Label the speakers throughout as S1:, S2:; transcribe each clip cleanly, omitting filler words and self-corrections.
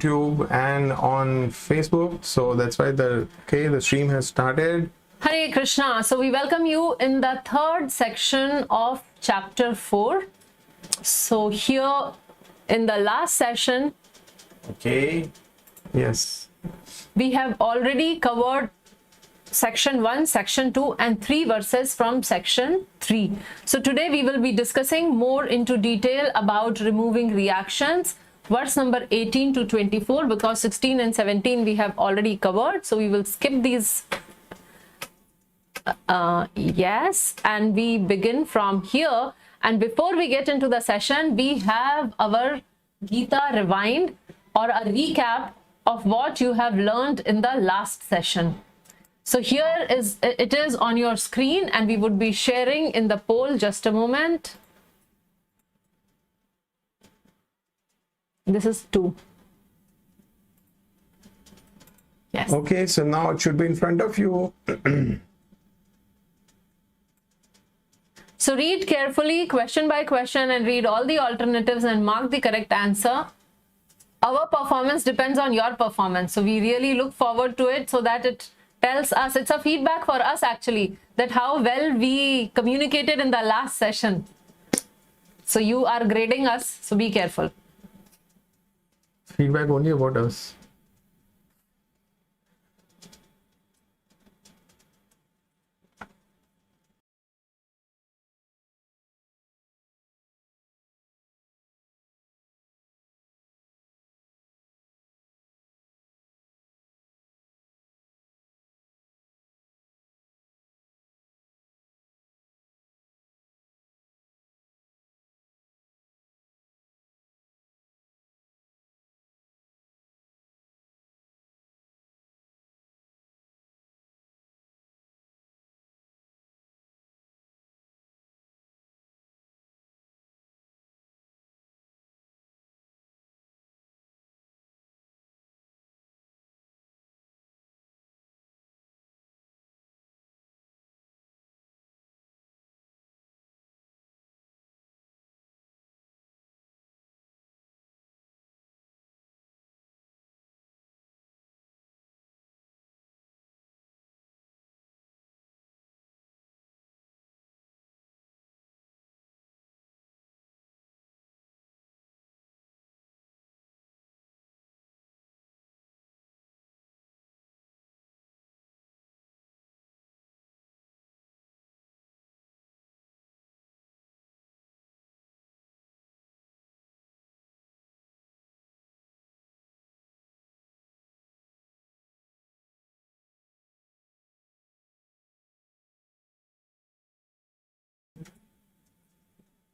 S1: YouTube and on Facebook. So that's why the stream has started.
S2: Hare Krishna. So we welcome you in the third section of chapter 4. So here in the last session,
S1: Yes,
S2: we have already covered section 1, section 2 and 3 verses from section 3. So today we will be discussing more into detail about removing reactions, verse number 18 to 24, because 16 and 17 we have already covered. So we will skip these. Yes, and we begin from here. And before we get into the session, we have our Gita rewind or a recap of what you have learned in the last session. So here it is on your screen, and we would be sharing in the poll. Just a moment. This is 2. Yes.
S1: Okay, so now it should be in front of you.
S2: So read carefully, question by question, and read all the alternatives and mark the correct answer. Our performance depends on your performance. So we really look forward to it, so that it tells us, it's a feedback for us actually, that how well we communicated in the last session. So you are grading us, so be careful.
S1: Feedback only about us.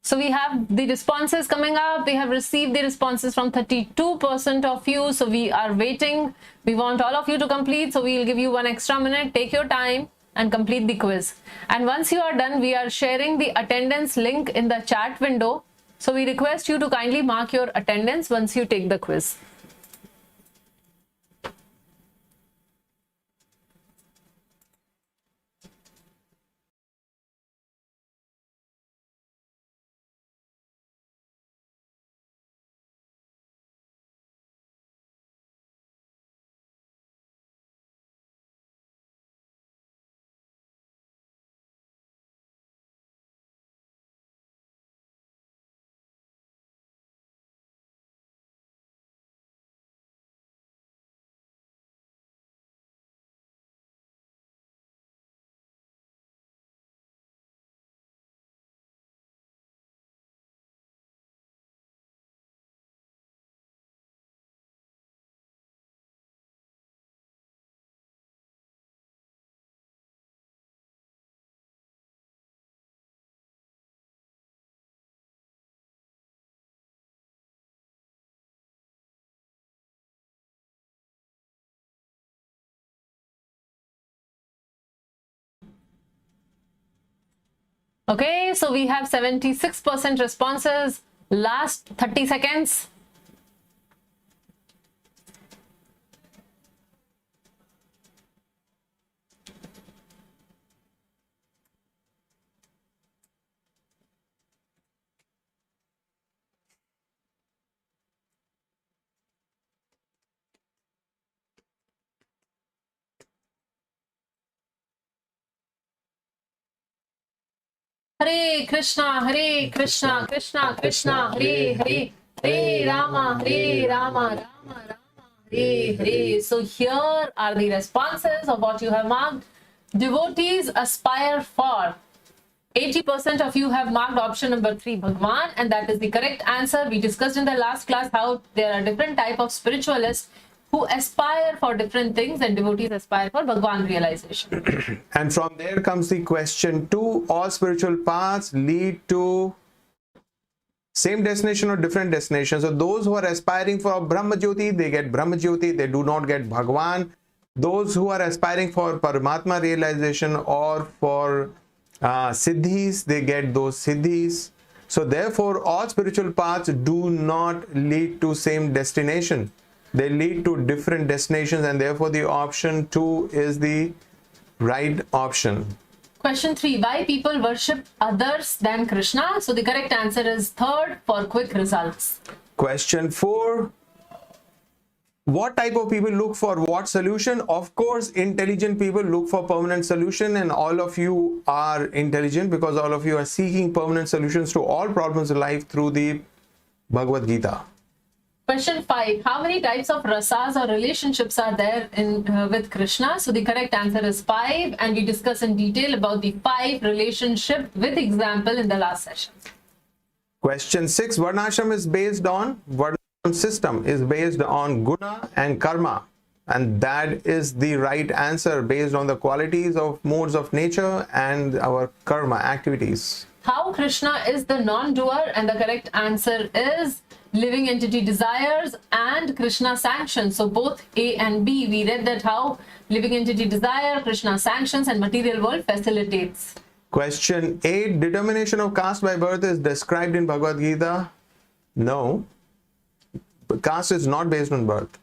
S2: So we have the responses coming up. We have received the responses from 32% of you. So we are waiting. We want all of you to complete. So we will give you 1 extra minute. Take your time and complete the quiz. And once you are done, we are sharing the attendance link in the chat window. So we request you to kindly mark your attendance once you take the quiz. Okay, so we have 76% responses. Last 30 seconds. Krishna, Krishna Krishna, Hare Hare, Hare Rama, Rama Rama, Hare Hare. So here are the responses of what you have marked. Devotees aspire for. 80% of you have marked option number 3, Bhagwan, and that is the correct answer. We discussed in the last class how there are different type of spiritualists who aspire for different things, and devotees aspire for Bhagwan realization.
S1: And from there comes the question 2. All spiritual paths lead to same destination or different destination. So those who are aspiring for Brahma Jyoti, they get Brahma Jyoti, they do not get Bhagwan. Those who are aspiring for Paramatma realization or for Siddhis, they get those Siddhis. So therefore, all spiritual paths do not lead to same destination. They lead to different destinations, and therefore the option 2 is the right option.
S2: Question 3. Why people worship others than Krishna? So the correct answer is 3rd, for quick results.
S1: Question 4. What type of people look for what solution? Of course, intelligent people look for permanent solution, and all of you are intelligent because all of you are seeking permanent solutions to all problems in life through the Bhagavad Gita.
S2: Question 5. How many types of rasas or relationships are there in with Krishna? So the correct answer is 5, and we discuss in detail about the 5 relationship with example in the last session.
S1: Question 6. Varnashram is based on system is based on guna and karma, and that is the right answer based on the qualities of modes of nature and our karma activities.
S2: How Krishna is the non-doer, and the correct answer is living entity desires and Krishna sanctions. So both A and B, we read that how living entity desire, Krishna sanctions, and material world facilitates.
S1: Question 8. Determination of caste by birth is described in Bhagavad Gita? No. Caste is not based on birth.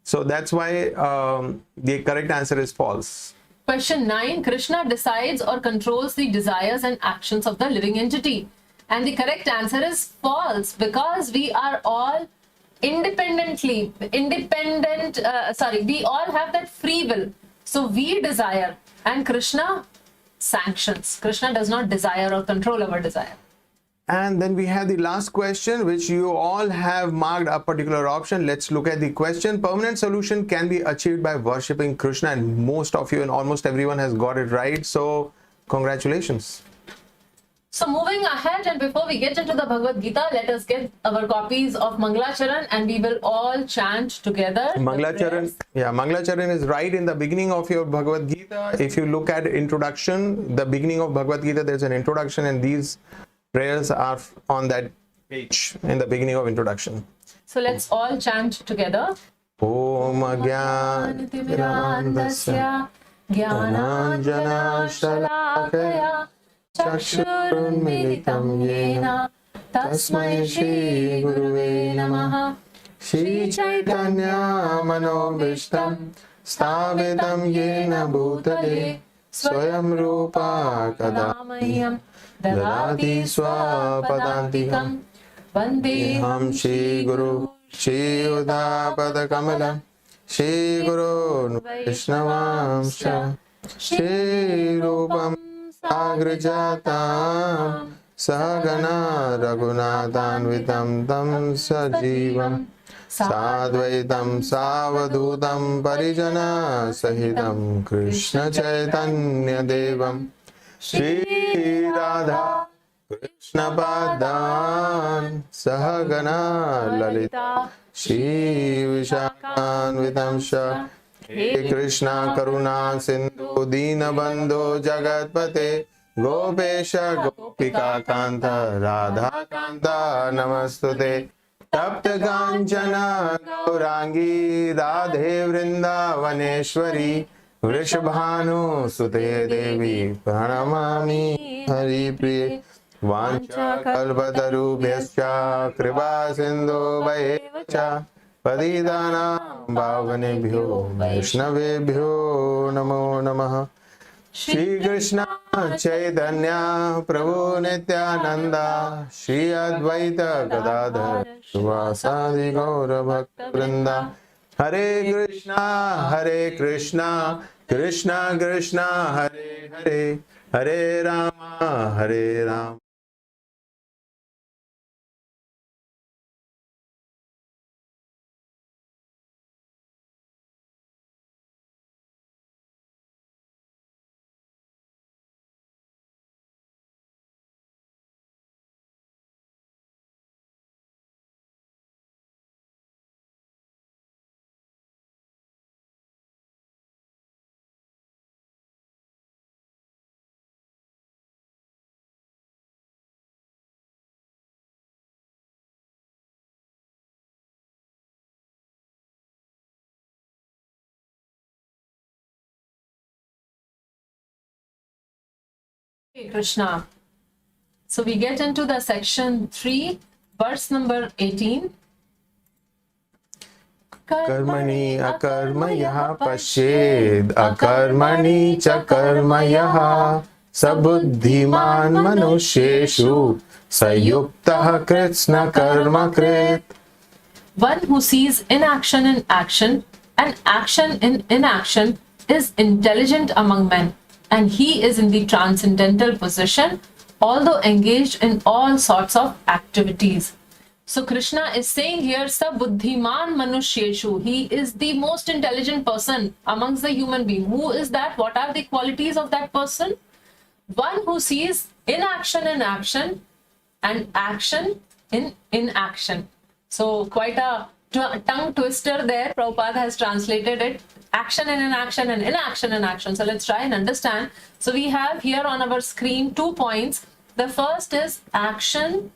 S1: So that's why the correct answer is false.
S2: Question 9. Krishna decides or controls the desires and actions of the living entity. And the correct answer is false, because we are all we all have that free will. So we desire, and Krishna sanctions. Krishna does not desire or control our desire.
S1: And then we have the last question, which you all have marked a particular option. Let's look at the question. Permanent solution can be achieved by worshipping Krishna, and most of you and almost everyone has got it right. So congratulations.
S2: So moving ahead, and before we get into the Bhagavad Gita, let us get our copies of Mangalacharan, and we will all chant together.
S1: Mangalacharan, Mangalacharan is right in the beginning of your Bhagavad Gita. If you look at introduction, the beginning of Bhagavad Gita, there's an introduction, and these prayers are on that page in the beginning of introduction.
S2: So let's all chant together.
S1: Om Agyanatimirandasya Jnananjana Shalakaya Chakshurunmilitam Yena Tasmai Shri Guruve Namaha Shri Chaitanya Manobhishtam Sthapitam Yena Bhutale Swayam Rupa Kadamayam Dadati Swapadantikam Vandeham Shri Guru Shri Udapada Kamalam Shri Guru Vaishnavam Shri Rupam Sagrajatam Sahagana Raghunathanvitam Tam Sajivam Sadvaitam Savadutam Parijana Sahitam Krishna Chaitanya Devam Shri Radha Krishna Padan Sahagana Lalita Shri Vishakhanvitam Shah He Krishna Karuna Sindhu Dina Bandhu Jagatpate Gopesha Gopika Kanta Radha Kanta Namastute Tapta Kanchana Gaurangi Radhe Vrindavaneshwari Vrishabhanu Sute Devi Pranamami Hari Priye Vancha Kalpatarubhyascha Kripa Sindhu Vaevacha Padidana Bhavanebhyo Vaishnavebhyo Namo Namaha Shri Krishna Chaitanya Prabhu Nityananda Shri Advaita Gadadhar Sivasadi Gaura Bhakta Vrinda Hare Krishna Krishna Krishna Hare Hare Hare Rama
S2: Okay, Krishna. So we get into the section 3, verse number 18.
S1: कर्मणि अकर्म यः पश्येद् अकर्मणि च कर्म यः स बुद्धिमान् मनुष्येषु स युक्तः कृत्स्न कर्म कृत्.
S2: One who sees inaction in action and action in inaction is intelligent among men, and he is in the transcendental position, although engaged in all sorts of activities. So Krishna is saying here, Sa buddhiman manusheshu. He is the most intelligent person amongst the human being. Who is that? What are the qualities of that person? One who sees inaction in action and action in inaction. So quite a tongue twister there. Prabhupada has translated it. Action in inaction and inaction in action. So let's try and understand. So we have here on our screen 2 points. The first is inaction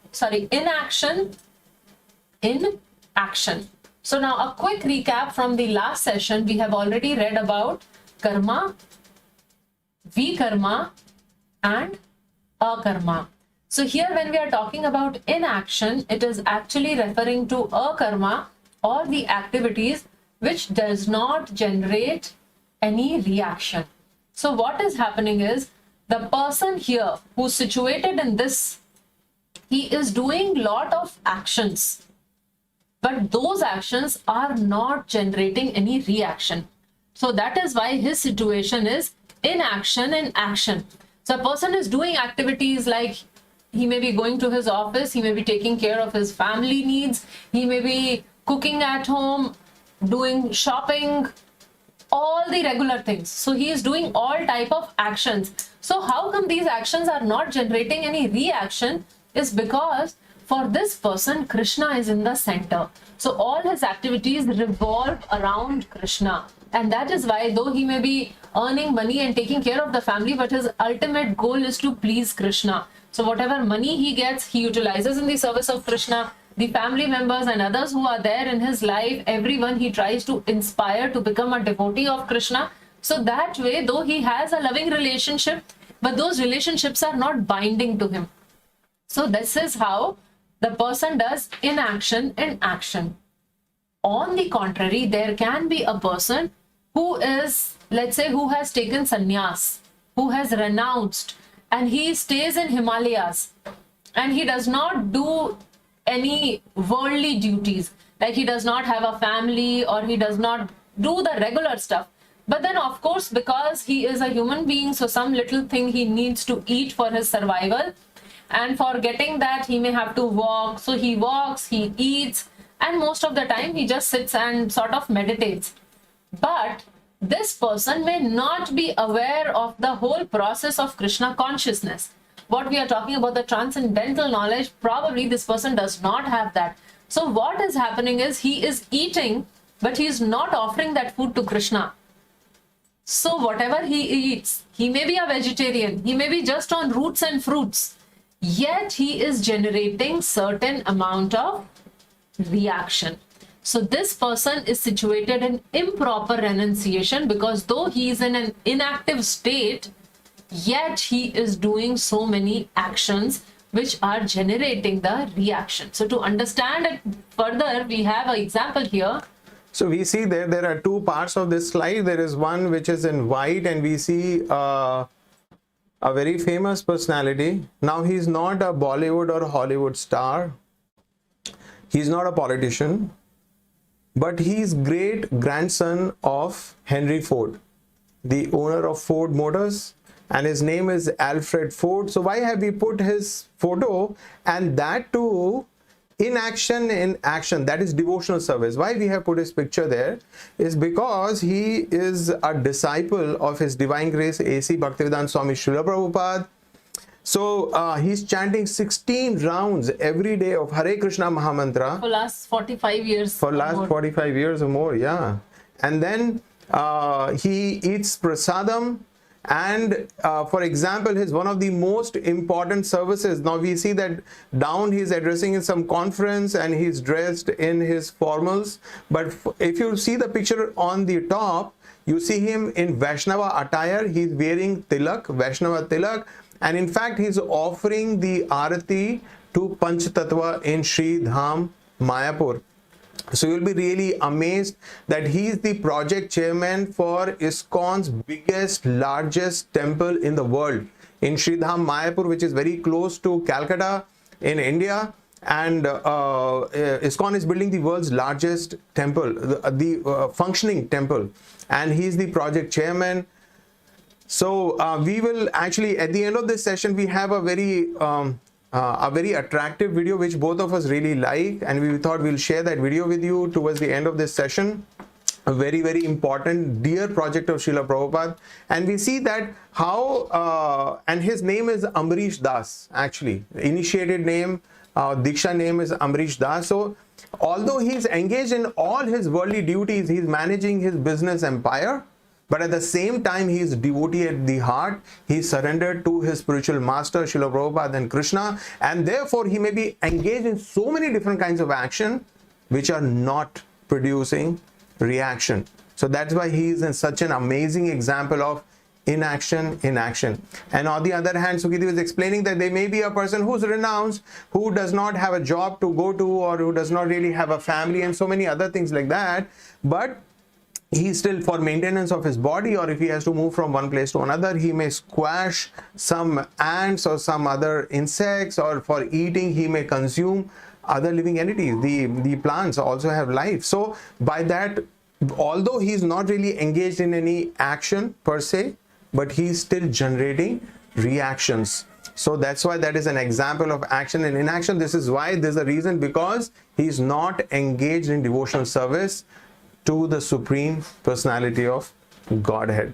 S2: in action. So now a quick recap from the last session. We have already read about karma, vikarma, and akarma. So here when we are talking about inaction, it is actually referring to akarma or the activities which does not generate any reaction. So what is happening is the person here who's situated in this, he is doing lot of actions, but those actions are not generating any reaction. So that is why his situation is inaction in action. So a person is doing activities like he may be going to his office, he may be taking care of his family needs, he may be cooking at home, doing shopping, all the regular things. So he is doing all type of actions. So how come these actions are not generating any reaction is because for this person, Krishna is in the center. So all his activities revolve around Krishna. And that is why, though he may be earning money and taking care of the family, but his ultimate goal is to please Krishna. So whatever money he gets, he utilizes in the service of Krishna. The family members and others who are there in his life, everyone he tries to inspire to become a devotee of Krishna. So that way, though he has a loving relationship, but those relationships are not binding to him. So this is how the person does inaction in action. On the contrary, there can be a person who is, let's say, who has taken sannyas, who has renounced, and he stays in Himalayas, and he does not do any worldly duties, like he does not have a family or he does not do the regular stuff. But then, of course, because he is a human being, so some little thing he needs to eat for his survival, and for getting that he may have to walk. So he walks, he eats, and most of the time he just sits and sort of meditates. But this person may not be aware of the whole process of Krishna consciousness. What we are talking about, the transcendental knowledge, probably this person does not have that. So what is happening is he is eating, but he is not offering that food to Krishna. So whatever he eats, he may be a vegetarian, he may be just on roots and fruits, yet he is generating certain amount of reaction. So this person is situated in improper renunciation, because though he is in an inactive state, yet he is doing so many actions which are generating the reaction. So to understand it further, we have an example here.
S1: So we see there are two parts of this slide. There is one which is in white, and we see a very famous personality. Now he's not a Bollywood or Hollywood star. He's not a politician, but he's great grandson of Henry Ford, the owner of Ford Motors, and his name is Alfred Ford. So why have we put his photo, and that too inaction in action, that is devotional service? Why we have put his picture there is because he is a disciple of His Divine Grace A.C. Bhaktivedanta Swami Srila Prabhupada. So he's chanting 16 rounds every day of Hare Krishna Mahamantra
S2: For last 45 years.
S1: for last 45 years or more, yeah. And then he eats prasadam, and for example, his one of the most important services, now we see that down he's addressing in some conference and he's dressed in his formals, but if you see the picture on the top, you see him in Vaishnava attire. He's wearing tilak, Vaishnava tilak, And in fact, he's offering the Arati to Panch Tattva in Sri Dham, Mayapur. So you'll be really amazed that he is the project chairman for ISKCON's biggest, largest temple in the world in Sri Dham, Mayapur, which is very close to Calcutta in India. And ISKCON is building the world's largest temple, the functioning temple, and he's the project chairman. So we will actually, at the end of this session, we have a very attractive video which both of us really like, and we thought we'll share that video with you towards the end of this session. A very, very important dear project of Srila Prabhupada, and we see that how and his name is Amrish Das, actually initiated name, Diksha name is Amrish Das. So although he's engaged in all his worldly duties, he's managing his business empire, but at the same time he is devotee at the heart. He surrendered to his spiritual master Srila Prabhupada and Krishna, and therefore he may be engaged in so many different kinds of action which are not producing reaction. So that's why he is in such an amazing example of inaction in action. And on the other hand, Sukiti was explaining that there may be a person who's renounced, who does not have a job to go to, or who does not really have a family and so many other things like that, but he still, for maintenance of his body, or if he has to move from one place to another, he may squash some ants or some other insects, or for eating he may consume other living entities. The plants also have life. So by that, although he's not really engaged in any action per se, but he's still generating reactions. So that's why that is an example of action and inaction. This is why there's a reason, because he's not engaged in devotional service to the Supreme Personality of Godhead.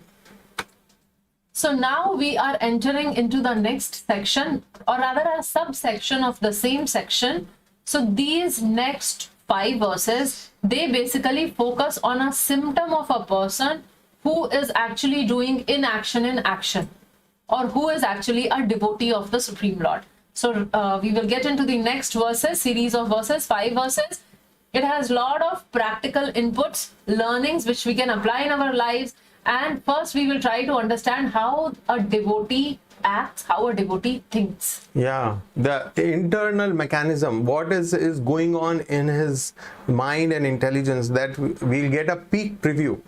S2: So now we are entering into the next section, or rather a subsection of the same section. So these next 5 verses, they basically focus on a symptom of a person who is actually doing inaction in action, or who is actually a devotee of the Supreme Lord. So we will get into the next verses, series of verses, 5 verses. It has a lot of practical inputs, learnings which we can apply in our lives. And first we will try to understand how a devotee acts, how a devotee thinks.
S1: Yeah, the internal mechanism, what is going on in his mind and intelligence, that we'll get a peek preview.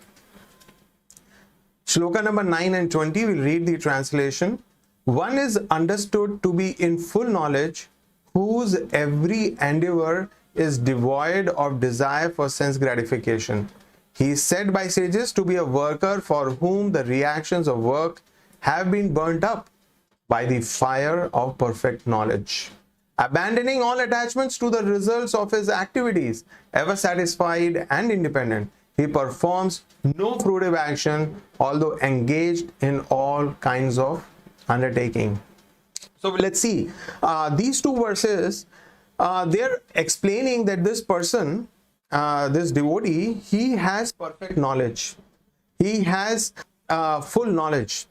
S1: Shloka number 9 and 20, we'll read the translation. One is understood to be in full knowledge, whose every endeavor is devoid of desire for sense gratification. He is said by sages to be a worker for whom the reactions of work have been burnt up by the fire of perfect knowledge. Abandoning all attachments to the results of his activities, ever satisfied and independent, he performs no fruitive action, although engaged in all kinds of undertaking. So let's see, these 2 verses, they're explaining that this person, this devotee, he has perfect knowledge. He has full knowledge.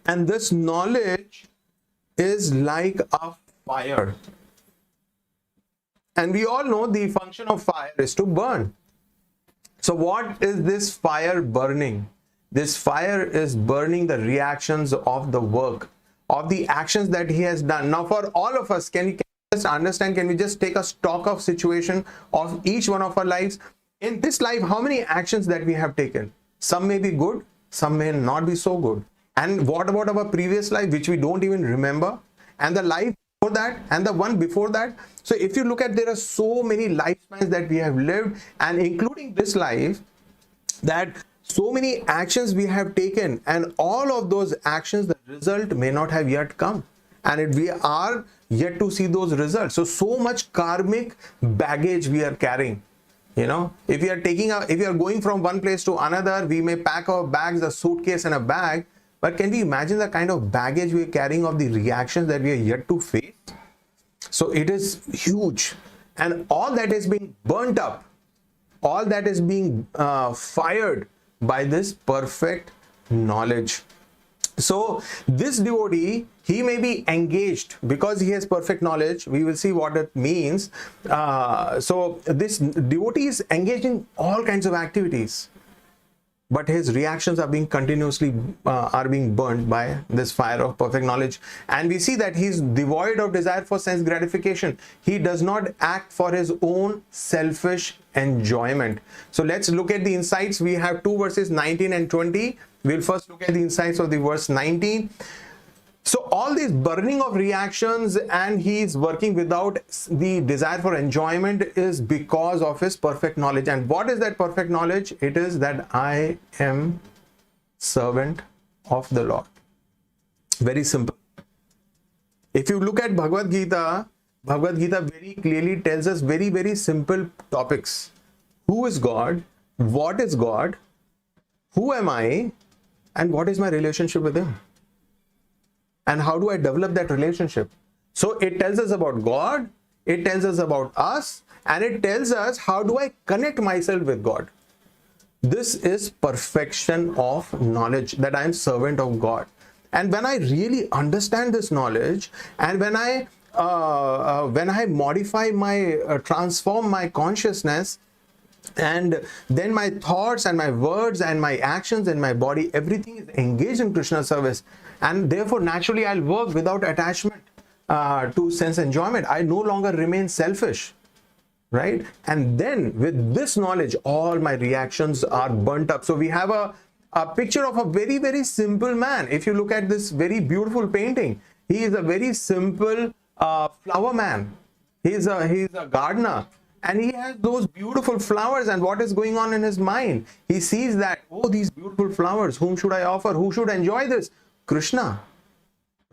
S1: And this knowledge is like a fire. And we all know the function of fire is to burn. So what is this fire burning? This fire is burning the reactions of the work, of the actions that he has done. Now for all of us, can you just understand, can we just take a stock of situation of each one of our lives? In this life, how many actions that we have taken? Some may be good, some may not be so good. And what about our previous life, which we don't even remember? And the life before that, and the one before that? So if you look at, there are so many lifespans that we have lived, and including this life, that so many actions we have taken, and all of those actions, the result may not have yet come. And we are yet to see those results. So much karmic baggage we are carrying. You know, if we are going from one place to another, we may pack our bags, a suitcase and a bag, but can we imagine the kind of baggage we are carrying of the reactions that we are yet to face? So it is huge, and all that is being burnt up, all that is being fired by this perfect knowledge. So this devotee, he may be engaged because he has perfect knowledge. We will see what it means. So this devotee is engaged in all kinds of activities. but his reactions are being continuously are being burned by this fire of perfect knowledge. And we see that he's devoid of desire for sense gratification. He does not act for his own selfish enjoyment. So let's look at the insights. We have two verses, 19 and 20. We'll first look at the insights of the verse 19. So all these burning of reactions, and he's working without the desire for enjoyment, is because of his perfect knowledge. And what is that perfect knowledge? It is that I am servant of the Lord. Very simple. If you look at Bhagavad Gita very clearly tells us very, very simple topics. Who is God? What is God? Who am I? And what is my relationship with him? And how do I develop that relationship? So it tells us about God, it tells us about us, and it tells us how do I connect myself with God. This is perfection of knowledge, that I am servant of God. And when I really understand this knowledge, and when I modify my, transform my consciousness, and then my thoughts and my words and my actions and my body, everything is engaged in Krishna's service. And therefore, naturally, I'll work without attachment to sense enjoyment. I no longer remain selfish, right? And then with this knowledge, all my reactions are burnt up. So we have a picture of a very, very simple man. If you look at this very beautiful painting, he is a very simple flower man. He's a gardener. And he has those beautiful flowers, and what is going on in his mind? He sees that, oh, these beautiful flowers, whom should I offer? Who should enjoy this? Krishna,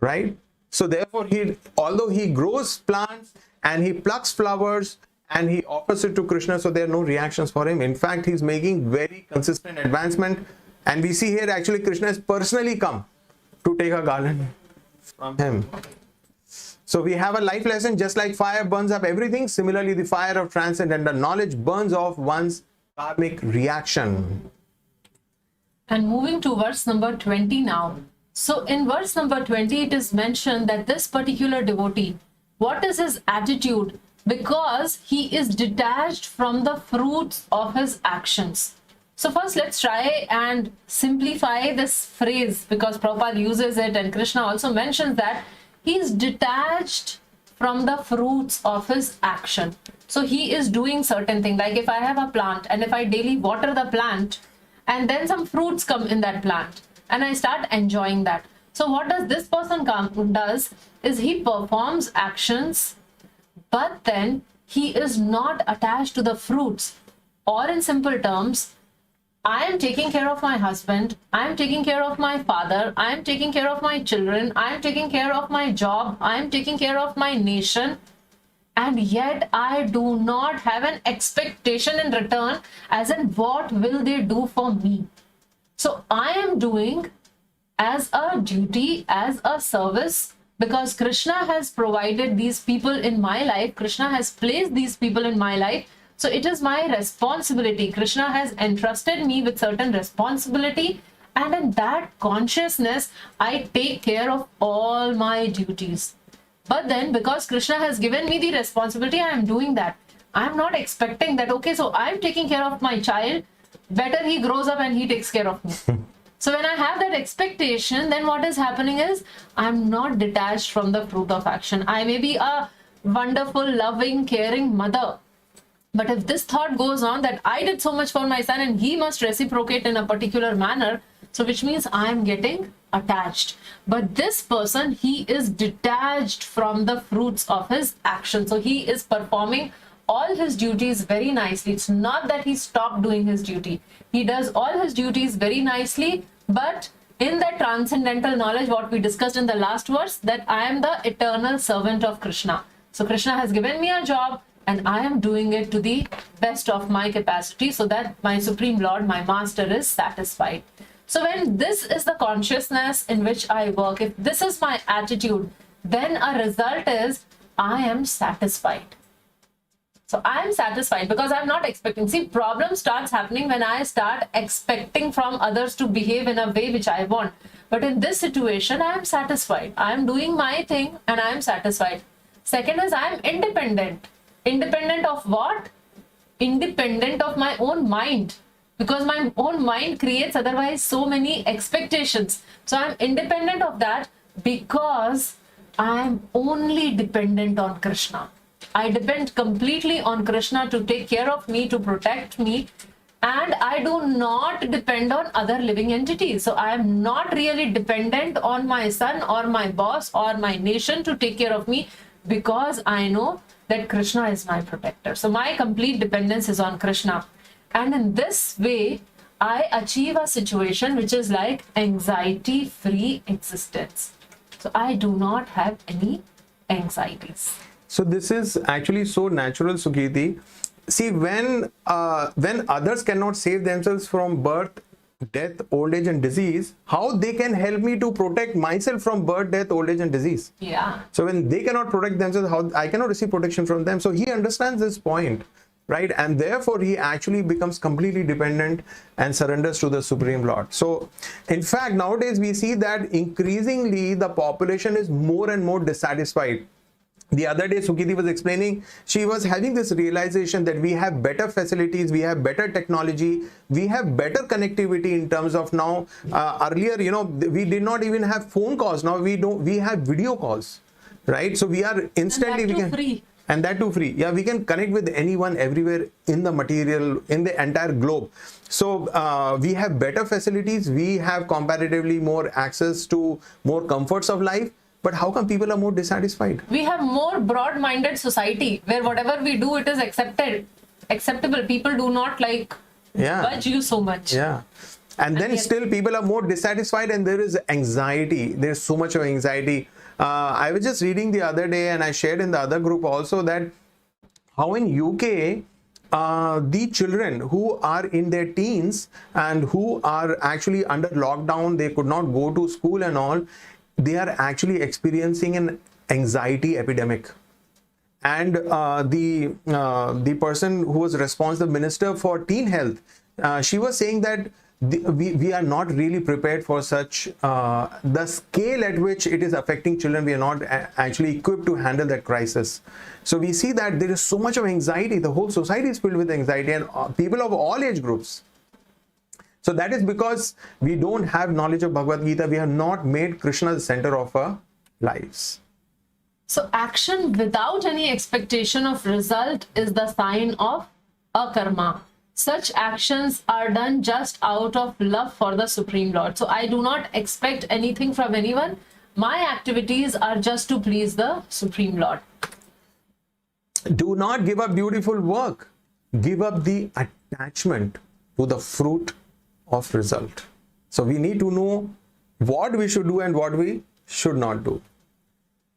S1: right? So therefore, although he grows plants and he plucks flowers and he offers it to Krishna, so there are no reactions for him. In fact, he's making very consistent advancement. And we see here actually Krishna has personally come to take a garland from him. So we have a life lesson. Just like fire burns up everything, similarly the fire of transcendental knowledge burns off one's karmic reaction.
S2: And moving to verse number 20 now. So in verse number 20, it is mentioned that this particular devotee, what is his attitude? Because he is detached from the fruits of his actions. So first let's try and simplify this phrase, because Prabhupada uses it and Krishna also mentions that he is detached from the fruits of his action. So he is doing certain things. Like if I have a plant and if I daily water the plant and then some fruits come in that plant and I start enjoying that. So what does this person does is he performs actions, but then he is not attached to the fruits. Or in simple terms, I am taking care of my husband, I am taking care of my father, I am taking care of my children, I am taking care of my job, I am taking care of my nation, and yet I do not have an expectation in return as in what will they do for me. So I am doing as a duty, as a service, because Krishna has provided these people in my life, Krishna has placed these people in my life. So it is my responsibility. Krishna has entrusted me with certain responsibility, and in that consciousness, I take care of all my duties. But then because Krishna has given me the responsibility, I am doing that. I am not expecting that, okay, so I am taking care of my child, better he grows up and he takes care of me. So when I have that expectation, then what is happening is I am not detached from the fruit of action. I may be a wonderful, loving, caring mother, but if this thought goes on that I did so much for my son and he must reciprocate in a particular manner, so which means I am getting attached. But this person, he is detached from the fruits of his action. So he is performing all his duties very nicely. It's not that he stopped doing his duty. He does all his duties very nicely, but in that transcendental knowledge, what we discussed in the last verse, that I am the eternal servant of Krishna. So Krishna has given me a job, and I am doing it to the best of my capacity so that my Supreme Lord, my Master, is satisfied. So when this is the consciousness in which I work, if this is my attitude, then a result is I am satisfied. So I am satisfied because I'm not expecting. See, problem starts happening when I start expecting from others to behave in a way which I want. But in this situation, I am satisfied. I am doing my thing and I am satisfied. Second is I am independent. Independent of what? Independent of my own mind. because my own mind creates otherwise so many expectations. So I'm independent of that because I'm only dependent on Krishna. I depend completely on Krishna to take care of me, to protect me, and I do not depend on other living entities. So I am not really dependent on my son or my boss or my nation to take care of me, because I know that Krishna is my protector. So my complete dependence is on Krishna. And in this way, I achieve a situation which is like anxiety-free existence. So I do not have any anxieties.
S1: So this is actually so natural, Sukirti. See, when others cannot save themselves from birth, death, old age and disease, how they can help me to protect myself from birth, death, old age and disease?
S2: Yeah.
S1: So when they cannot protect themselves, how I cannot receive protection from them? So he understands this point, right? And therefore he actually becomes completely dependent and surrenders to the Supreme Lord. So in fact, nowadays we see that increasingly the population is more and more dissatisfied. The other day, Sukirti was explaining, she was having this realization that we have better facilities, we have better technology, we have better connectivity in terms of now, earlier, we did not even have phone calls. Now we have video calls, right? So we are instantly, and that too free. Yeah, we can connect with anyone everywhere in the material, in the entire globe. So we have better facilities, we have comparatively more access to more comforts of life. But how come people are more dissatisfied?
S2: We have more broad-minded society where whatever we do, it is acceptable. People do not budge you so much.
S1: Yeah. And then still people are more dissatisfied, and there is anxiety. There's so much of anxiety. I was just reading the other day, and I shared in the other group also, that how in UK, the children who are in their teens and who are actually under lockdown, they could not go to school and all, they are actually experiencing an anxiety epidemic. And the person who was responsible, minister for teen health, she was saying that we are not really prepared for such the scale at which it is affecting children. We are not actually equipped to handle that crisis. So we see that there is so much of anxiety. The whole society is filled with anxiety, and people of all age groups. So that is because we don't have knowledge of Bhagavad Gita. We have not made Krishna the center of our lives.
S2: So action without any expectation of result is the sign of akarma. Such actions are done just out of love for the Supreme Lord. So I do not expect anything from anyone. My activities are just to please the Supreme Lord.
S1: Do not give up beautiful work. Give up the attachment to the fruit of result. So we need to know what we should do and what we should not do.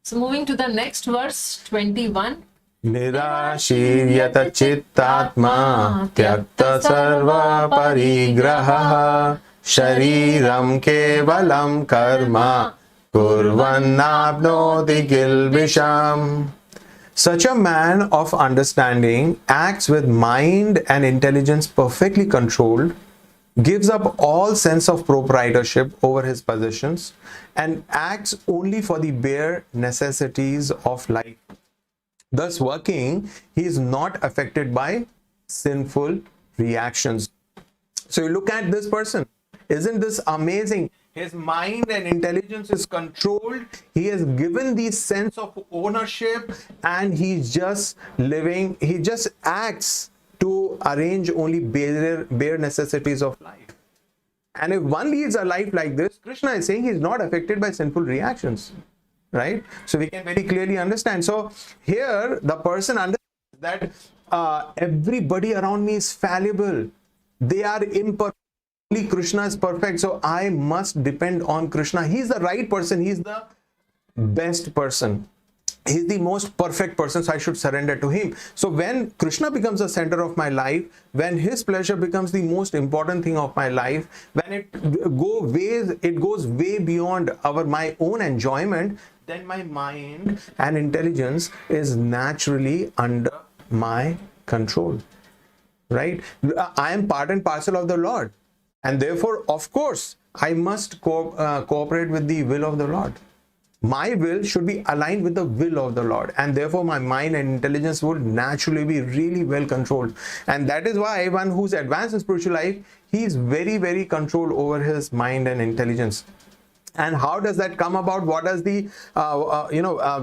S2: So moving to the next verse, 21.
S1: Nirashiryata chittatma tyakta sarva parigraha shariram kevalam karma kurvannapnoti kilbisham. Such a man of understanding acts with mind and intelligence perfectly controlled, gives up all sense of proprietorship over his possessions, and acts only for the bare necessities of life. Thus working, he is not affected by sinful reactions. So you look at this person. Isn't this amazing? His mind and intelligence is controlled. He has given the sense of ownership, and he's just living. He just acts to arrange only bare necessities of life. And if one leads a life like this, Krishna is saying he's not affected by sinful reactions, right? So we can very clearly understand. So here the person understands that everybody around me is fallible. They are imperfect. Only Krishna is perfect. So I must depend on Krishna. He's the right person. He's the best person. He's the most perfect person, so I should surrender to him. So when Krishna becomes the center of my life, when his pleasure becomes the most important thing of my life, when it goes way beyond my own enjoyment, then my mind and intelligence is naturally under my control, right? I am part and parcel of the Lord, and therefore, of course, I must cooperate with the will of the Lord. my will should be aligned with the will of the Lord, and therefore my mind and intelligence would naturally be really well controlled. And that is why one who's advanced in spiritual life, he is very, very controlled over his mind and intelligence. And how does that come about? What is the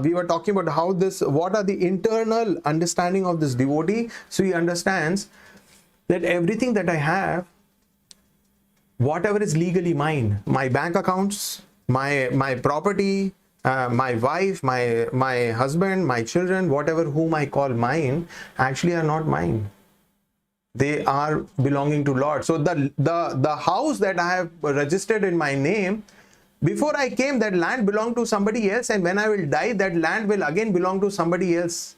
S1: we were talking about how this, what are the internal understanding of this devotee. So he understands that everything that I have, whatever is legally mine, my bank accounts, my property, my wife, my husband, my children, whatever whom I call mine, actually are not mine. They are belonging to Lord. So the house that I have registered in my name, before I came, that land belonged to somebody else, and when I will die, that land will again belong to somebody else.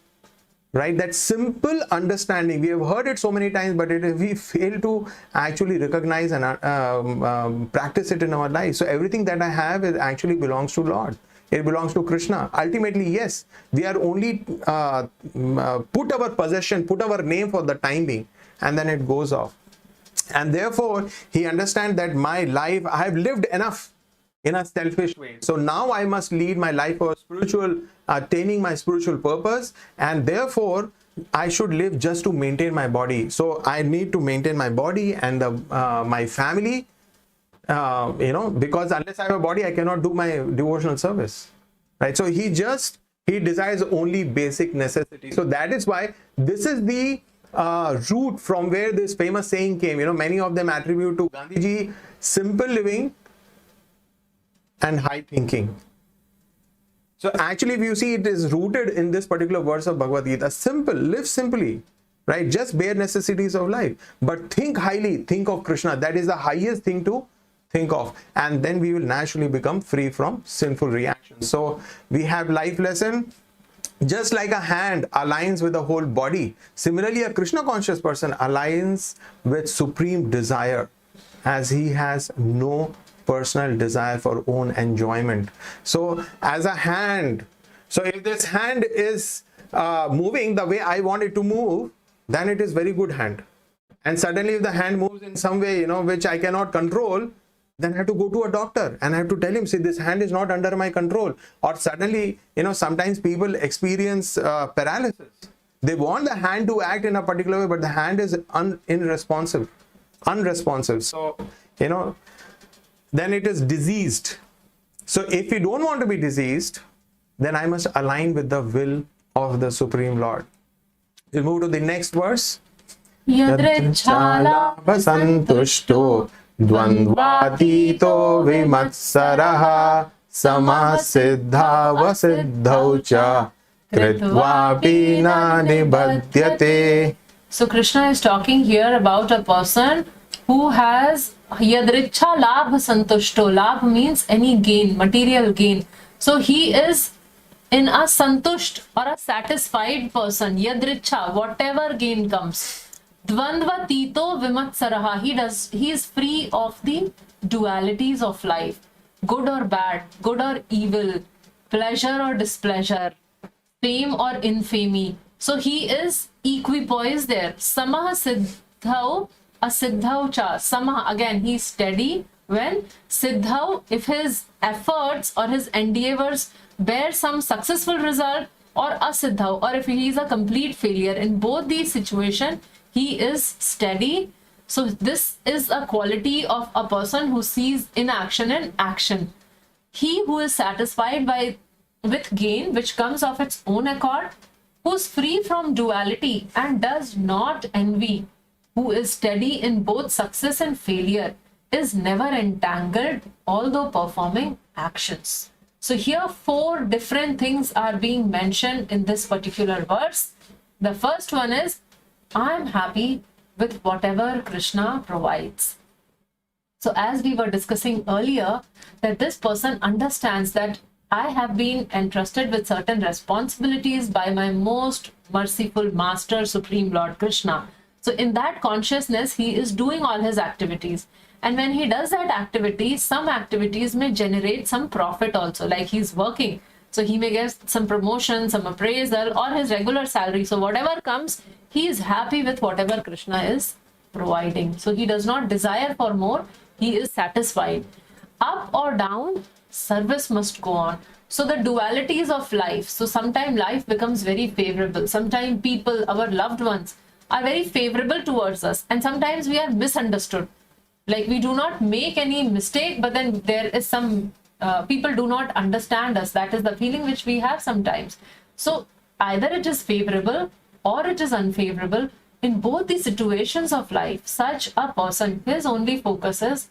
S1: Right? That simple understanding, we have heard it so many times, but we fail to actually recognize and practice it in our life. So everything that I have actually belongs to Lord. It belongs to Krishna. Ultimately, yes, we are only put our possession, put our name for the time being, and then it goes off. And therefore, he understands that my life, I have lived enough in a selfish way. So now I must lead my life for spiritual, attaining my spiritual purpose, and therefore I should live just to maintain my body. So I need to maintain my body and my family, because unless I have a body, I cannot do my devotional service. Right? So he desires only basic necessities. So that is why this is the root from where this famous saying came. Many of them attribute to Gandhiji: simple living and high thinking. So actually, if you see, it is rooted in this particular verse of Bhagavad Gita. Simple, live simply, right? Just bare necessities of life. But think highly, think of Krishna. That is the highest thing to think of. And then we will naturally become free from sinful reactions. So we have life lesson. Just like a hand aligns with the whole body, similarly, a Krishna conscious person aligns with supreme desire, as he has no personal desire for own enjoyment. So as a hand, so if this hand is moving the way I want it to move, then it is very good hand. And suddenly if the hand moves in some way, which I cannot control, then I have to go to a doctor and I have to tell him, see, this hand is not under my control. Or suddenly, sometimes people experience paralysis. They want the hand to act in a particular way, but the hand is unresponsive. So, then it is diseased. So if we don't want to be diseased, then I must align with the will of the Supreme Lord. We'll move to the next verse. Yadrichala basantushto dvandvatito vimatsaraha samasiddha vasiddhau cha kritvapi na nibhadyate.
S2: So Krishna is talking here about a person who has yadricha labh santushto. Labh means any gain, material gain. So he is in a santusht or a satisfied person. Yadricha, whatever gain comes. Dvandva tito vimatsaraha. He is free of the dualities of life. Good or bad, good or evil, pleasure or displeasure, fame or infamy. So he is equipoised there. Samaha siddhau asiddhau cha. Samaha, again, he is steady when siddhau, if his efforts or his endeavors bear some successful result, or asiddhau, or if he is a complete failure. In both these situations, he is steady. So this is a quality of a person who sees inaction and action. He who is satisfied with gain which comes of its own accord, who is free from duality and does not envy, who is steady in both success and failure, is never entangled although performing actions. So here 4 different things are being mentioned in this particular verse. The first one is, I am happy with whatever Krishna provides. So as we were discussing earlier, that this person understands that I have been entrusted with certain responsibilities by my most merciful Master, Supreme Lord Krishna. So in that consciousness, he is doing all his activities. And when he does that activity, some activities may generate some profit also, like he's working. So he may get some promotion, some appraisal, or his regular salary. So whatever comes, he is happy with whatever Krishna is providing. So he does not desire for more. He is satisfied. Up or down, service must go on. So the dualities of life. So sometimes life becomes very favorable. Sometimes people, our loved ones, are very favorable towards us. And sometimes we are misunderstood. Like we do not make any mistake, but then there is some, people do not understand us. That is the feeling which we have sometimes. So either it is favorable or it is unfavorable. In both the situations of life, such a person, his only focus is,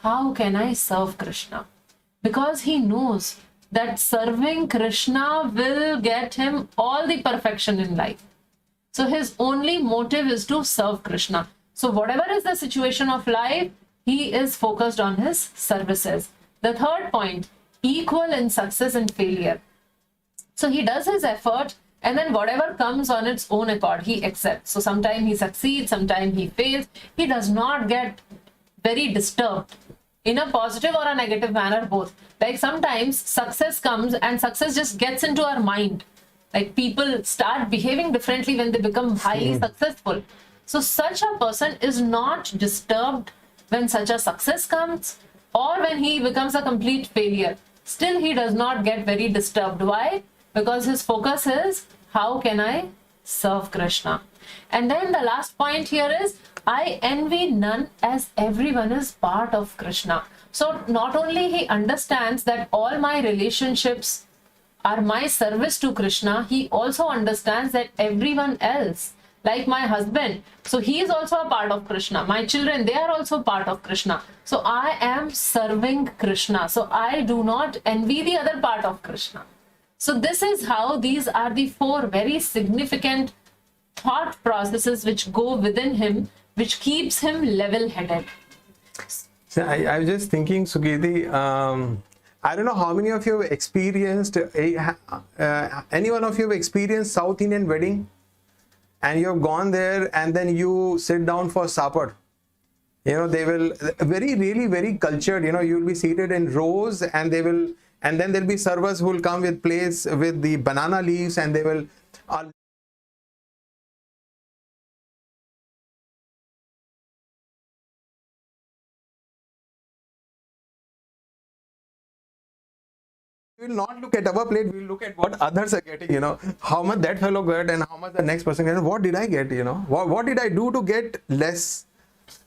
S2: how can I serve Krishna? Because he knows that serving Krishna will get him all the perfection in life. So his only motive is to serve Krishna. So whatever is the situation of life, he is focused on his services. The third point, equal in success and failure. So he does his effort, and then whatever comes on its own accord, he accepts. So sometimes he succeeds, sometimes he fails. He does not get very disturbed in a positive or a negative manner, both. Like sometimes success comes and success just gets into our mind. Like people start behaving differently when they become highly successful. So such a person is not disturbed when such a success comes or when he becomes a complete failure. Still, he does not get very disturbed. Why? Because his focus is, how can I serve Krishna? And then the last point here is, I envy none as everyone is part of Krishna. So not only he understands that all my relationships are my service to Krishna, he also understands that everyone else, like my husband, so he is also a part of Krishna. My children, they are also part of Krishna. So I am serving Krishna. So I do not envy the other part of Krishna. So this is how these are the four very significant thought processes which go within him, which keeps him level-headed.
S1: So I was just thinking, Sugiti, I don't know how many of you have experienced, any one of you have experienced South Indian wedding, and you have gone there and then you sit down for supper. You know, they will, really very cultured, you know, you'll be seated in rows and they will, and then there'll be servers who will come with plates with the banana leaves, and they will, we will not look at our plate, we will look at what others are getting, you know, how much that fellow got and how much the next person got. What did I get, you know, what did I do to get less?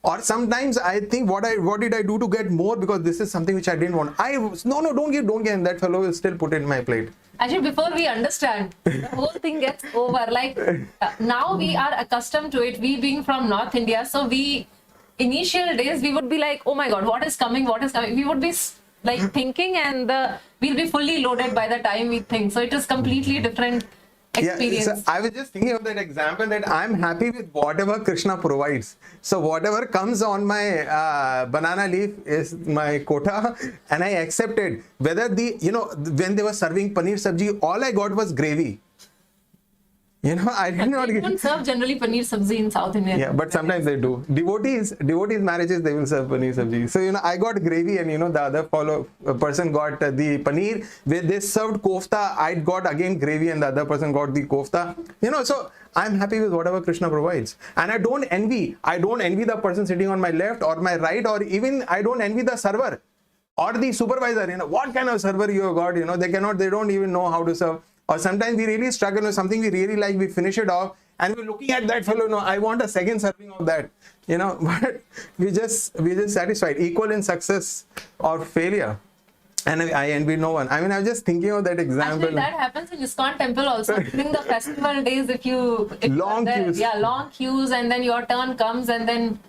S1: Or sometimes I think, what did I do to get more, because this is something which I didn't want. No, don't get, and that fellow will still put it in my plate.
S2: Actually, before we understand, the whole thing gets over. Like now we are accustomed to it, we being from North India. So initial days, we would be like, oh my God, what is coming? We would be like thinking, and we'll be fully loaded by the time we think. So it is completely different experience.
S1: Yeah, so I was just thinking of that example, that I'm happy with whatever Krishna provides. So whatever comes on my banana leaf is my quota, and I accept it. Whether when they were serving paneer sabji, all I got was gravy. You know, I did not
S2: They don't serve generally paneer sabzi in South India.
S1: Yeah, but sometimes they do. Devotees marriages, they will serve paneer sabji. So, you know, I got gravy, and, you know, the other person got the paneer. Where they served kofta, I got again gravy, and the other person got the kofta. You know, so I'm happy with whatever Krishna provides. And I don't envy the person sitting on my left or my right, or even I don't envy the server or the supervisor. You know, what kind of server you have got, you know, they don't even know how to serve. Or sometimes we really struggle with something we really like, we finish it off, and we're looking at that fellow, no, I want a second serving of that, you know, but we just satisfied, equal in success or failure. And I envy no one. I mean, I'm just thinking of that example.
S2: Actually, that happens in ISKCON temple also. During the festival days, if
S1: long queues.
S2: Yeah, long queues, and then your turn comes, and then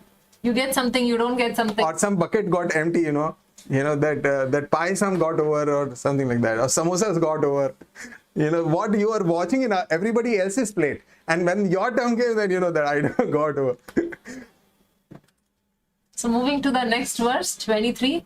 S2: you get something, you don't get something.
S1: Or some bucket got empty, you know, that payasam got over, or something like that, or samosas got over. You know, what you are watching in everybody else's plate. And when your turn came, then you know that I got over.
S2: So moving to the next verse, 23.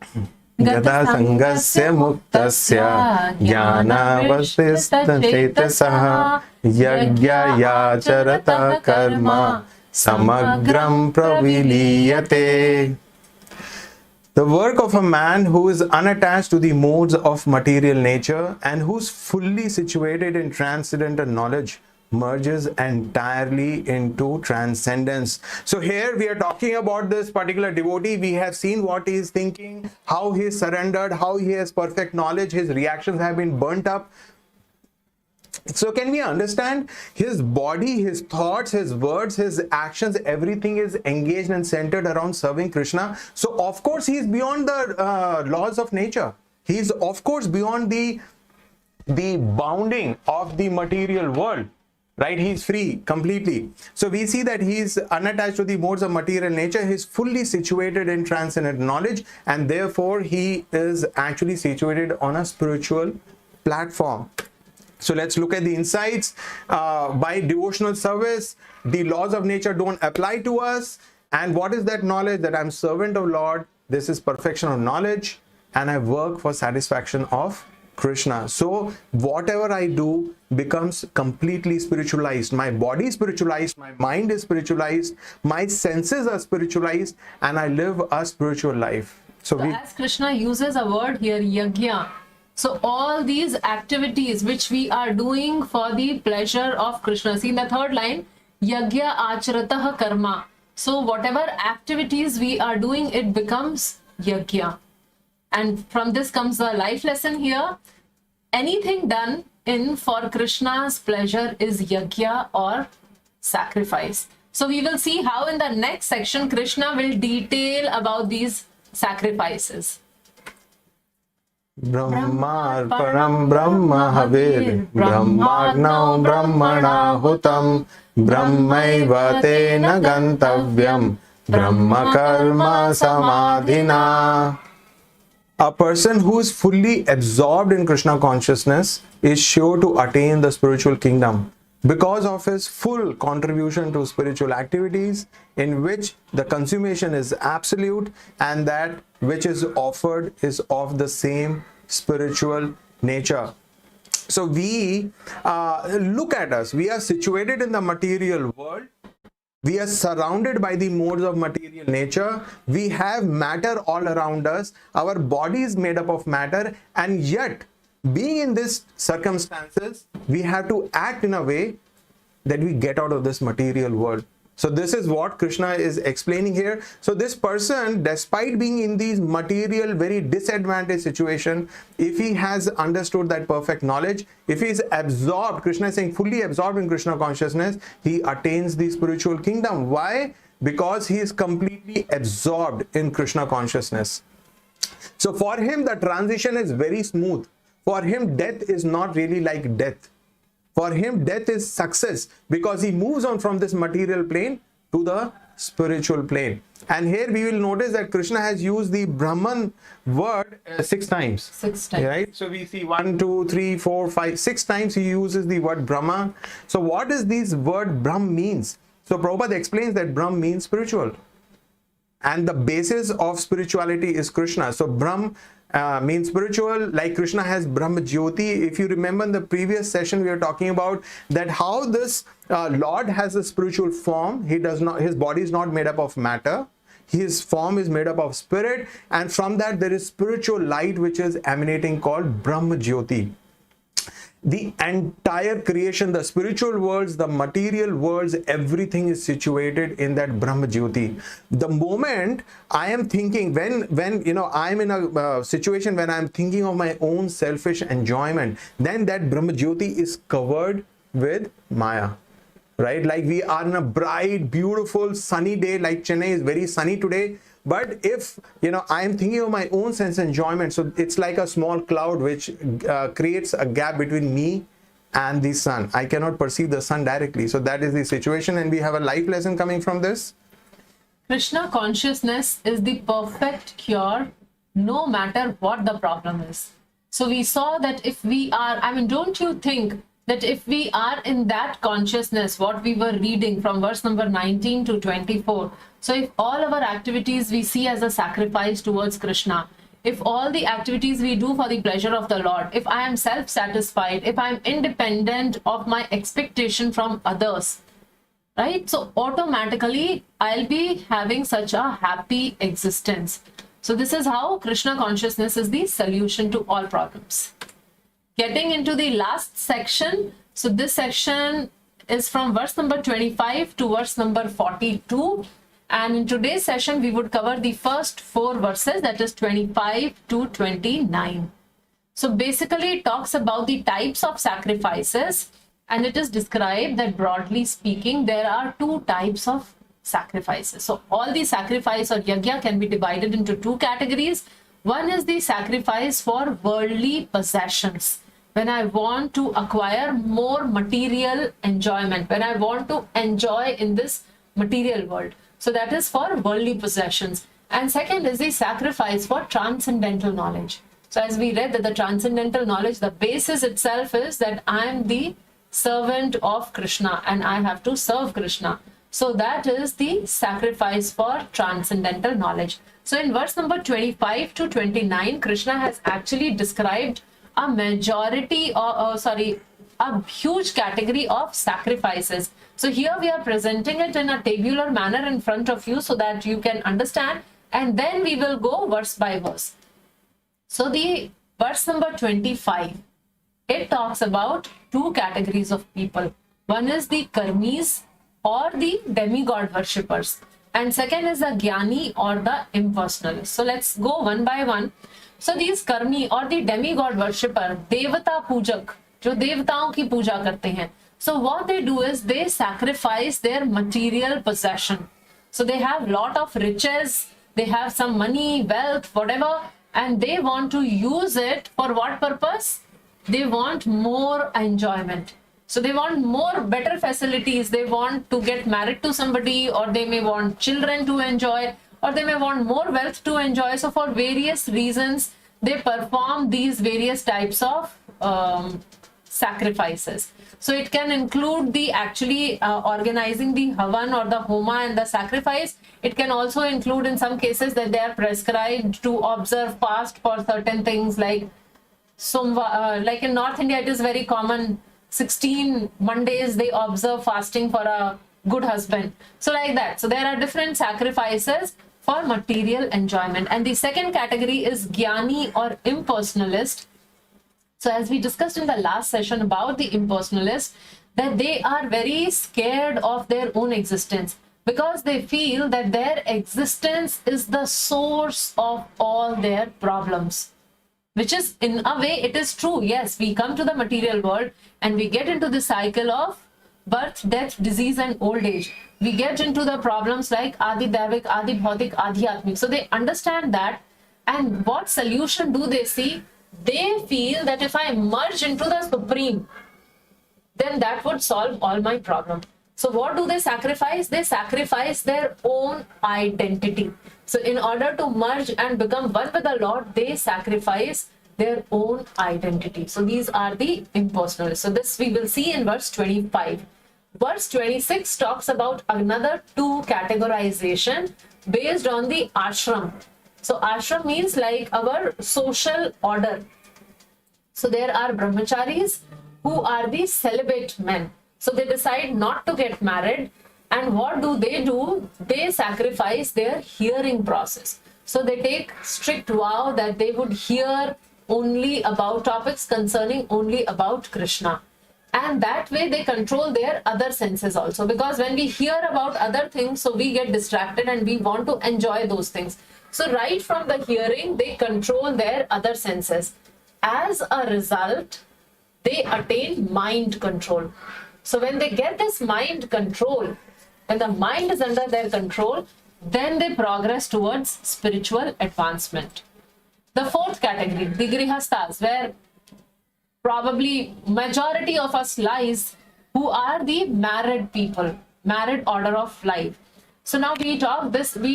S1: Gata sangasya muktasya jnanavastista chetasaha yagya yacharata karma samagram praviliyate. The work of a man who is unattached to the modes of material nature and who's fully situated in transcendental knowledge merges entirely into transcendence. So here we are talking about this particular devotee. We have seen what he is thinking, how he is surrendered, how he has perfect knowledge, his reactions have been burnt up. So can we understand his body, his thoughts, his words, his actions, everything is engaged and centered around serving Krishna. So of course he is beyond the laws of nature. He is of course beyond the bounding of the material world, right? He's free completely. So we see that he is unattached to the modes of material nature. He is fully situated in transcendent knowledge, and therefore he is actually situated on a spiritual platform. So let's look at the insights. By devotional service, the laws of nature don't apply to us. And what is that knowledge? That I'm servant of Lord. This is perfection of knowledge, and I work for satisfaction of Krishna. So whatever I do becomes completely spiritualized. My body is spiritualized, my mind is spiritualized, my senses are spiritualized, and I live a spiritual life. So
S2: as Krishna uses a word here, yajna. So all these activities which we are doing for the pleasure of Krishna. See in the third line, yajna acharatah karma. So whatever activities we are doing, it becomes yajna. And from this comes the life lesson here. Anything done for Krishna's pleasure is yajna or sacrifice. So we will see how in the next section Krishna will detail about these sacrifices.
S1: Brahma param Brahma havir Brahmagnau Brahmana hutam Brahmaiva tena gantavyam Brahma karma samadhina. A person who is fully absorbed in Krishna consciousness is sure to attain the spiritual kingdom because of his full contribution to spiritual activities, in which the consummation is absolute and that which is offered is of the same spiritual nature. So we look at us. We are situated in the material world. We are surrounded by the modes of material nature. We have matter all around us. Our body is made up of matter, and yet being in these circumstances, we have to act in a way that we get out of this material world. So this is what Krishna is explaining here. So this person, despite being in these material, very disadvantaged situation, if he has understood that perfect knowledge, if he is absorbed, Krishna is saying fully absorbed in Krishna consciousness, he attains the spiritual kingdom. Why? Because he is completely absorbed in Krishna consciousness. So for him, the transition is very smooth. For him, death is not really like death. For him, death is success, because he moves on from this material plane to the spiritual plane. And here we will notice that Krishna has used the Brahman word 6 times.
S2: 6 times.
S1: Right? So we see 1, 2, 3, 4, 5, 6 times he uses the word Brahma. So what does this word Brahm means? So Prabhupada explains that Brahm means spiritual. And the basis of spirituality is Krishna. So Brahm means spiritual, like Krishna has Brahma Jyoti. If you remember in the previous session, we were talking about that how this Lord has a spiritual form. He does not, his body is not made up of matter. His form is made up of spirit, and from that there is spiritual light which is emanating, called Brahma Jyoti. The entire creation, the spiritual worlds, the material worlds, everything is situated in that Brahma Jyoti. The moment I am thinking, when you know I am in a situation when I am thinking of my own selfish enjoyment, then that Brahma Jyoti is covered with Maya. Right? Like we are in a bright, beautiful, sunny day, like Chennai is very sunny today. But if, you know, I am thinking of my own sense enjoyment, so it's like a small cloud which creates a gap between me and the sun. I cannot perceive the sun directly. So that is the situation, and we have a life lesson coming from this.
S2: Krishna consciousness is the perfect cure, no matter what the problem is. So we saw that if we are, I mean, don't you think that if we are in that consciousness, what we were reading from verse number 19 to 24, so if all our activities we see as a sacrifice towards Krishna, if all the activities we do for the pleasure of the Lord, if I am self-satisfied, if I am independent of my expectation from others, right? So automatically I'll be having such a happy existence. So this is how Krishna consciousness is the solution to all problems. Getting into the last section. So this section is from verse number 25 to verse number 42. And in today's session, we would cover the first 4 verses, that is 25 to 29. So basically, it talks about the types of sacrifices, and it is described that broadly speaking, there are 2 types of sacrifices. So all the sacrifice or yajna can be divided into 2 categories. One is the sacrifice for worldly possessions. When I want to acquire more material enjoyment, when I want to enjoy in this material world. So that is for worldly possessions. And second is the sacrifice for transcendental knowledge. So as we read that the transcendental knowledge, the basis itself is that I am the servant of Krishna and I have to serve Krishna. So that is the sacrifice for transcendental knowledge. So in verse number 25 to 29, Krishna has actually described a majority or a huge category of sacrifices. So here we are presenting it in a tabular manner in front of you so that you can understand, and then we will go verse by verse. So the verse number 25, it talks about 2 categories of people. One is the karmis or the demigod worshippers, and second is the jnani or the impersonalist. So let's go one by one. So these karmi or the demigod worshipper, devata pujak, जो देवताओं की पूजा करते हैं. So what they do is they sacrifice their material possession. So they have lot of riches, they have some money, wealth, whatever, and they want to use it for what purpose? They want more enjoyment. So they want more better facilities. They want to get married to somebody, or they may want children to enjoy, or they may want more wealth to enjoy. So for various reasons, they perform these various types of sacrifices. So it can include the actually organizing the havan or the homa and the sacrifice. It can also include in some cases that they are prescribed to observe fast for certain things like like in North India, it is very common. 16 Mondays they observe fasting for a good husband. So like that. So there are different sacrifices for material enjoyment. And the second category is jnani or impersonalist. So as we discussed in the last session about the impersonalists, that they are very scared of their own existence because they feel that their existence is the source of all their problems. Which is, in a way, it is true. Yes, we come to the material world and we get into the cycle of birth, death, disease, and old age. We get into the problems like Adi Davik, Adi Bhautik, Adhyatmik. So they understand that. And what solution do they see? They feel that if I merge into the Supreme, then that would solve all my problem. So what do they sacrifice? They sacrifice their own identity. So in order to merge and become one with the Lord, they sacrifice their own identity. So these are the impersonalists. So this we will see in verse 25. Verse 26 talks about another 2 categorization based on the ashram. So ashram means like our social order. So there are brahmacharis who are the celibate men. So they decide not to get married. And what do? They sacrifice their hearing process. So they take strict vow that they would hear only about topics concerning only about Krishna. And that way they control their other senses also. Because when we hear about other things, so we get distracted and we want to enjoy those things. So right from the hearing, they control their other senses. As a result, they attain mind control. So when they get this mind control, when the mind is under their control, then they progress towards spiritual advancement. The 4th category, the grihasthas, where probably majority of us lies, who are the married people, married order of life. So now we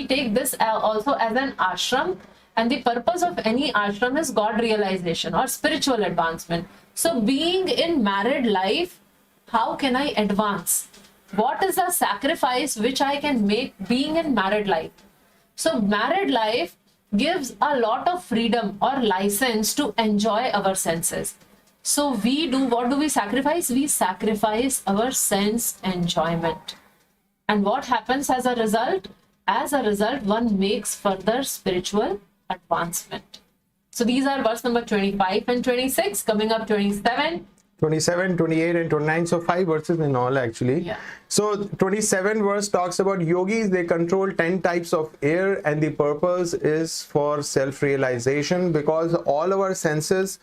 S2: take this also as an ashram, and the purpose of any ashram is God realization or spiritual advancement. So being in married life, how can I advance? What is the sacrifice which I can make being in married life? So married life gives a lot of freedom or license to enjoy our senses. So what do we sacrifice? We sacrifice our sense enjoyment. And what happens as a result? As a result, one makes further spiritual advancement. So these are verse number 25 and 26. Coming up 27.
S1: 27, 28 and 29, so 5 verses in all actually.
S2: Yeah.
S1: So 27 verse talks about yogis, they control 10 types of air, and the purpose is for self-realization, because all our senses,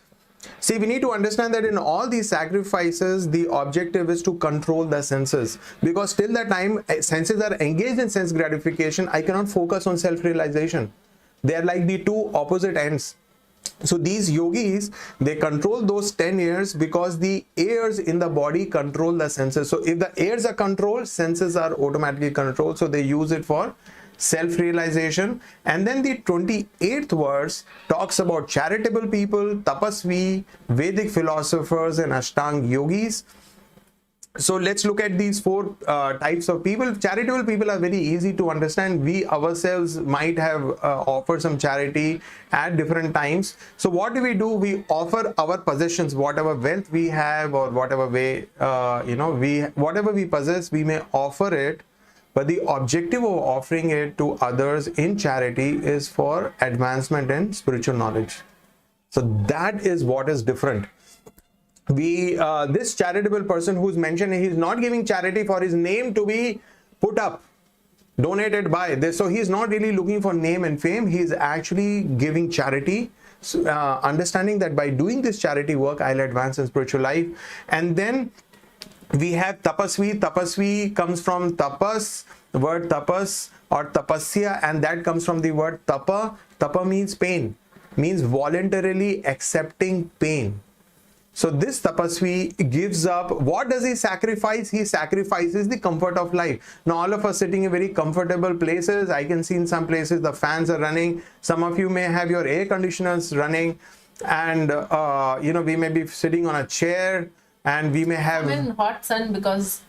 S1: see, we need to understand that in all these sacrifices, the objective is to control the senses, because till the time senses are engaged in sense gratification, I cannot focus on self-realization. They are like the two opposite ends. So these yogis, they control those 10 ears because the ears in the body control the senses. So if the ears are controlled, senses are automatically controlled. So they use it for self-realization. And then the 28th verse talks about charitable people, tapasvi, Vedic philosophers and Ashtanga yogis. So let's look at these 4 types of people. Charitable people are very easy to understand. We ourselves might have offered some charity at different times. So what do? We offer our possessions, whatever wealth we have or whatever way, whatever we possess, we may offer it. But the objective of offering it to others in charity is for advancement in spiritual knowledge. So that is what is different. This charitable person who's mentioned, he's not giving charity for his name to be put up, donated by this. So he's not really looking for name and fame. He's actually giving charity, understanding that by doing this charity work, I'll advance in spiritual life. And then we have tapasvi. Tapasvi comes from tapas, the word tapas or tapasya, and that comes from the word tapa. Tapa means pain, means voluntarily accepting pain. So this tapasvi gives up. What does he sacrifice? He sacrifices the comfort of life. Now all of us sitting in very comfortable places. I can see in some places the fans are running. Some of you may have your air conditioners running, and we may be sitting on a chair, and we may have.
S2: I'm in hot sun because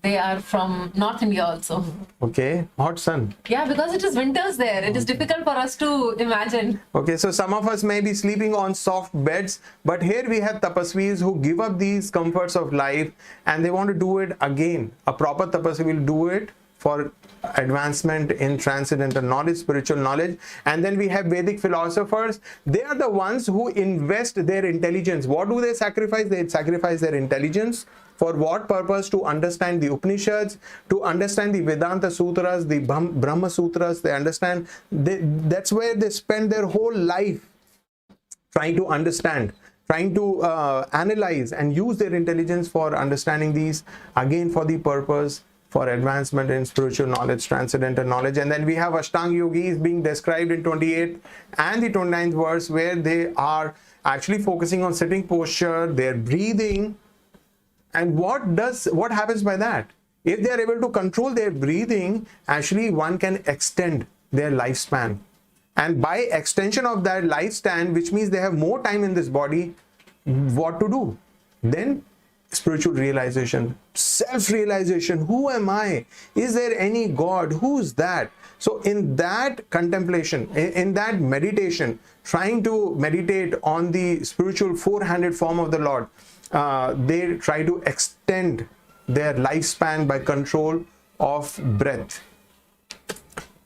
S2: they are from North India also.
S1: Okay, hot sun.
S2: Yeah, because it is winters there. It is difficult for us to imagine.
S1: Okay, so some of us may be sleeping on soft beds, but here we have tapasvis who give up these comforts of life and they want to do it again. A proper tapasvi will do it for advancement in transcendental knowledge, spiritual knowledge. And then we have Vedic philosophers. They are the ones who invest their intelligence. What do they sacrifice? They sacrifice their intelligence. For what purpose? To understand the Upanishads, to understand the Vedanta Sutras, the Brahma Sutras. They understand. That's where they spend their whole life trying to understand, trying to analyze and use their intelligence for understanding these, again for the purpose for advancement in spiritual knowledge, transcendental knowledge. And then we have Ashtanga yogis being described in 28th and the 29th verse, where they are actually focusing on sitting posture, their breathing. And what happens by that? If they are able to control their breathing, actually one can extend their lifespan. And by extension of that lifespan, which means they have more time in this body, what to do? Then spiritual realization, self-realization. Who am I? Is there any God? Who's that? So in that contemplation, in that meditation, trying to meditate on the spiritual four-handed form of the Lord, they try to extend their lifespan by control of breath.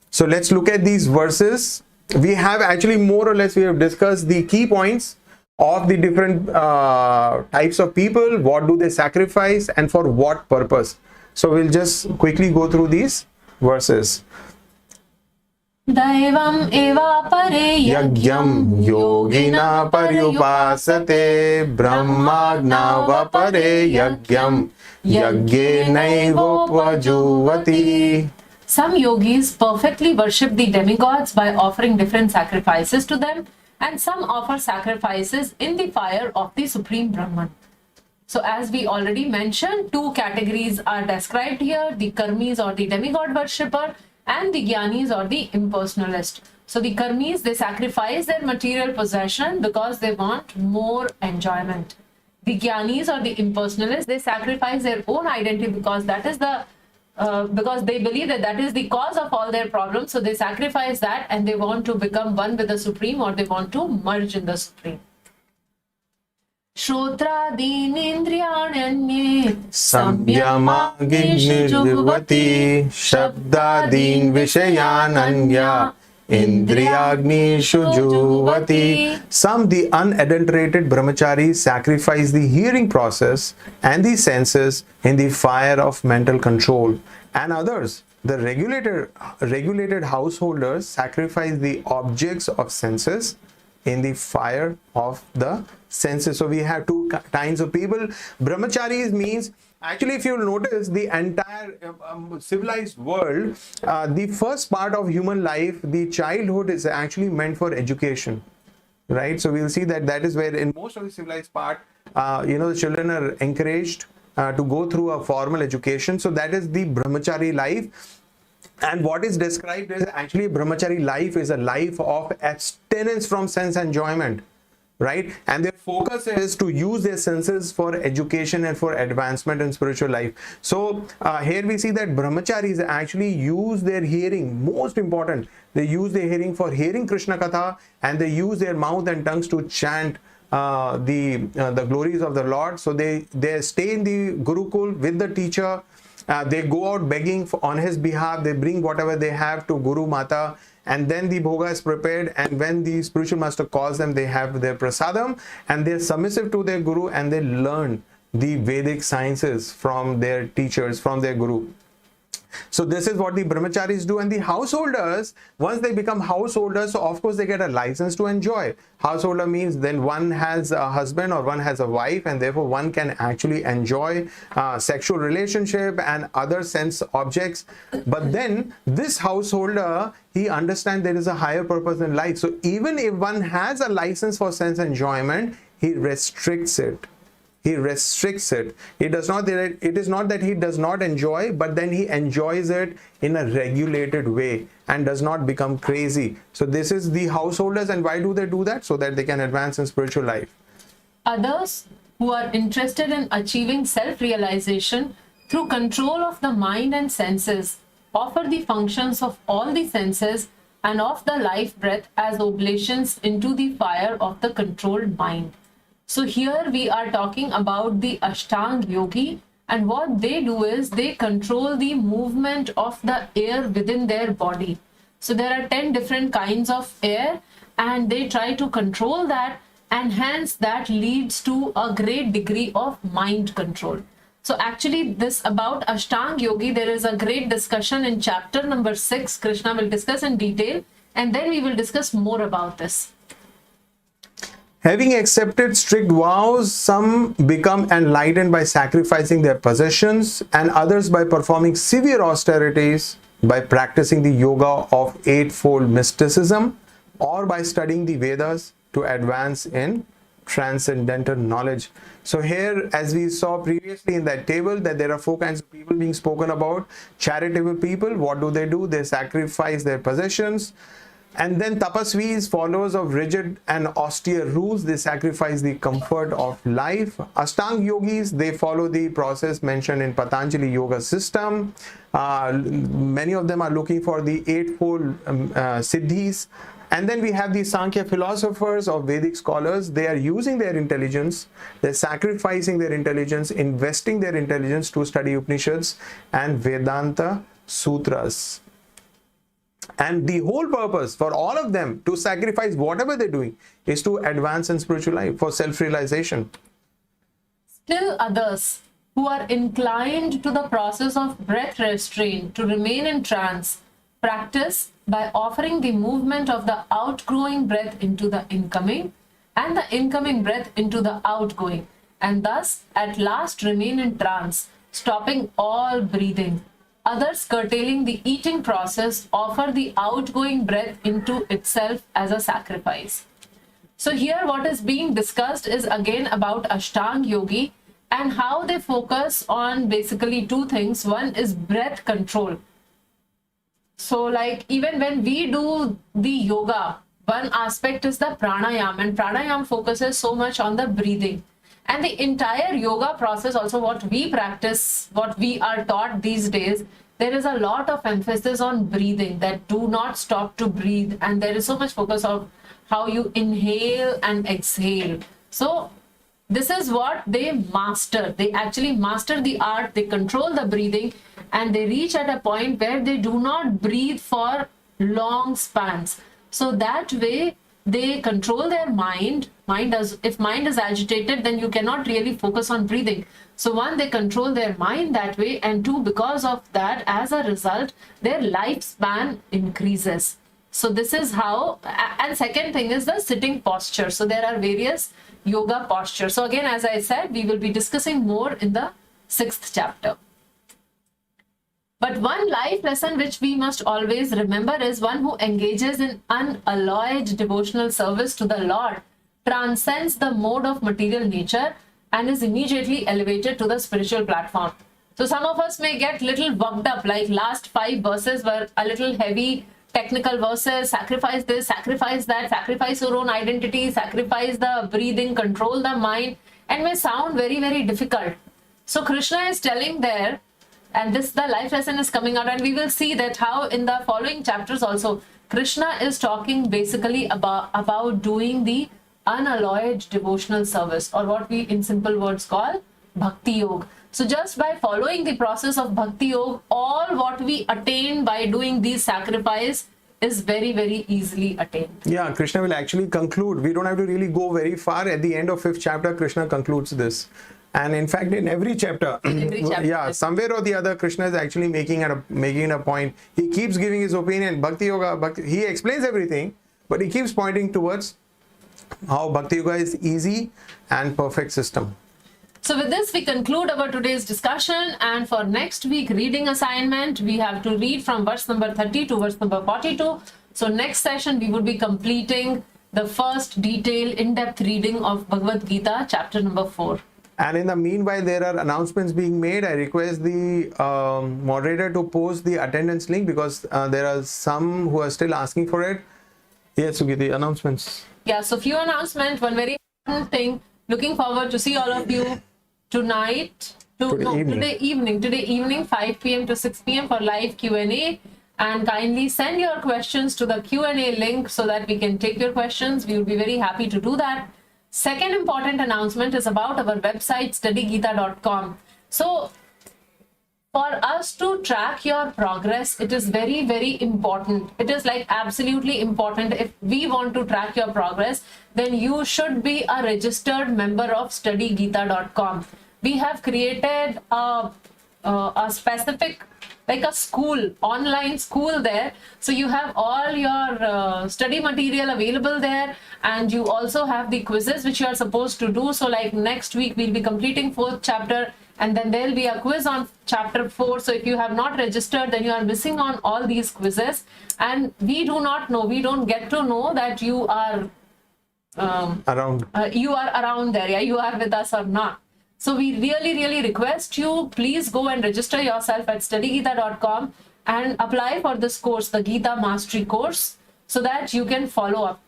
S1: So let's look at these verses. We have actually more or less, we have discussed the key points of the different types of people. What do they sacrifice and for what purpose? So we'll just quickly go through these verses.
S2: Daivam eva pare
S1: Yagyam yogina paryupasate brahmagnava pare yagyam yagyenaivotvajuvati.
S2: Some yogis perfectly worship the demigods by offering different sacrifices to them, and some offer sacrifices in the fire of the Supreme Brahman. So as we already mentioned, two categories are described here: the karmis or the demigod worshipper, and the jnanis or the impersonalist. So the karmis, they sacrifice their material possession because they want more enjoyment. The jnanis or the impersonalists, they sacrifice their own identity because that is the because they believe that that is the cause of all their problems. So they sacrifice that and they want to become one with the Supreme, or they want to merge in the Supreme. Shrodradinindriyanyanye
S1: Samyamagijnirvati Shabdadin Vishayananya Indriyagnishu juvati. Some, the unadulterated brahmacharis, sacrifice the hearing process and the senses in the fire of mental control. And others, the regulated householders, sacrifice the objects of senses in the fire of the senses. So we have two kinds of people. Brahmacharis means, actually, if you notice, the entire civilized world, the first part of human life, the childhood, is actually meant for education, right? So we'll see that is where in most of the civilized part, the children are encouraged to go through a formal education. So that is the brahmachari life. And what is described is actually brahmachari life is a life of abstinence from sense enjoyment, right? And their focus is to use their senses for education and for advancement in spiritual life. So here we see that brahmacharis actually use their hearing, most important, they use their hearing for hearing Krishna Katha, and they use their mouth and tongues to chant the glories of the Lord. So they stay in the Gurukul with the teacher. They go out begging on his behalf. They bring whatever they have to Guru Mata, and then the bhoga is prepared. And when the spiritual master calls them, they have their prasadam, and they're submissive to their guru, and they learn the Vedic sciences from their teachers, from their guru. So this is what the brahmacharis do. And the householders, once they become householders, so of course they get a license to enjoy. Householder means then one has a husband or one has a wife, and therefore one can actually enjoy sexual relationship and other sense objects. But then this householder, he understands there is a higher purpose in life. So even if one has a license for sense enjoyment, he restricts it. He restricts it. It is not that he does not enjoy, but then he enjoys it in a regulated way and does not become crazy. So this is the householders. And why do they do that? So that they can advance in spiritual life.
S2: Others who are interested in achieving self-realization through control of the mind and senses offer the functions of all the senses and of the life breath as oblations into the fire of the controlled mind. So here we are talking about the Ashtang Yogi, and what they do is they control the movement of the air within their body. So there are 10 different kinds of air, and they try to control that, and hence that leads to a great degree of mind control. So actually this about Ashtang Yogi, there is a great discussion in chapter number 6. Krishna will discuss in detail, and then we will discuss more about this.
S1: Having accepted strict vows, some become enlightened by sacrificing their possessions, and others by performing severe austerities, by practicing the yoga of eightfold mysticism, or by studying the Vedas to advance in transcendental knowledge. So here, as we saw previously in that table, that there are 4 kinds of people being spoken about. Charitable people, what do? They sacrifice their possessions. And then tapasvis, followers of rigid and austere rules, they sacrifice the comfort of life. Ashtang yogis, they follow the process mentioned in Patanjali yoga system. Many of them are looking for the eightfold siddhis. And then we have the Sankhya philosophers or Vedic scholars. They are using their intelligence, they're sacrificing their intelligence, investing their intelligence to study Upanishads and Vedanta sutras. And the whole purpose for all of them to sacrifice whatever they're doing is to advance in spiritual life, for self-realization.
S2: Still others who are inclined to the process of breath restraint to remain in trance practice by offering the movement of the outgoing breath into the incoming and the incoming breath into the outgoing, and thus at last remain in trance, stopping all breathing. Others, curtailing the eating process, offer the outgoing breath into itself as a sacrifice. So here what is being discussed is again about Ashtang Yogi and how they focus on basically 2 things. One is breath control. So like even when we do the yoga, one aspect is the pranayam, and pranayam focuses so much on the breathing. And the entire yoga process, also what we practice, what we are taught these days, there is a lot of emphasis on breathing, that do not stop to breathe. And there is so much focus on how you inhale and exhale. So this is what they master. They actually master the art. They control the breathing, and they reach at a point where they do not breathe for long spans. So that way they control their mind. If mind is agitated, then you cannot really focus on breathing. So one, they control their mind that way, and two, because of that, as a result, their lifespan increases. So this is how. And second thing is the sitting posture. So there are various yoga postures. So again, as I said, we will be discussing more in the 6th chapter. But one life lesson which we must always remember is one who engages in unalloyed devotional service to the Lord transcends the mode of material nature and is immediately elevated to the spiritual platform. So some of us may get little worked up, like last 5 verses were a little heavy, technical verses, sacrifice this, sacrifice that, sacrifice your own identity, sacrifice the breathing, control the mind, and may sound very, very difficult. So Krishna is telling there, and this, the life lesson is coming out, and we will see that how in the following chapters also, Krishna is talking basically about doing the unalloyed devotional service, or what we in simple words call Bhakti Yoga. So just by following the process of Bhakti Yoga, all what we attain by doing these sacrifice is very, very easily attained.
S1: Yeah, Krishna will actually conclude. We don't have to really go very far. At the end of 5th chapter, Krishna concludes this. And in fact, in every chapter, yeah, somewhere or the other, Krishna is actually making a point. He keeps giving his opinion. Bhakti Yoga, he explains everything, but he keeps pointing towards how Bhakti Yoga is easy and perfect system.
S2: So with this, we conclude our today's discussion, and for next week reading assignment, we have to read from verse number 30 to verse number 42. So next session, we will be completing the first detailed in-depth reading of Bhagavad Gita, chapter number 4.
S1: And in the meanwhile, there are announcements being made. I request the moderator to post the attendance link, because there are some who are still asking for it. Yes, Sugi, the announcements.
S2: Yeah, so few announcements. One very important thing. Looking forward to see all of you today evening 5 p.m. to 6 p.m. for live Q&A, and kindly send your questions to the Q&A link so that we can take your questions. We will be very happy to do that. Second important announcement is about our website StudyGita.com. So for us to track your progress, it is very, very important. It is like absolutely important. If we want to track your progress, then you should be a registered member of StudyGita.com. We have created a specific, like a school, online school there. So you have all your study material available there, and you also have the quizzes which you are supposed to do. So like next week, we'll be completing 4th chapter, and then there'll be a quiz on chapter 4. So if you have not registered, then you are missing on all these quizzes. And we don't get to know that you are around there. Yeah, you are with us or not. So we really, really request you, please go and register yourself at StudyGita.com and apply for this course, the Gita Mastery course, so that you can follow up.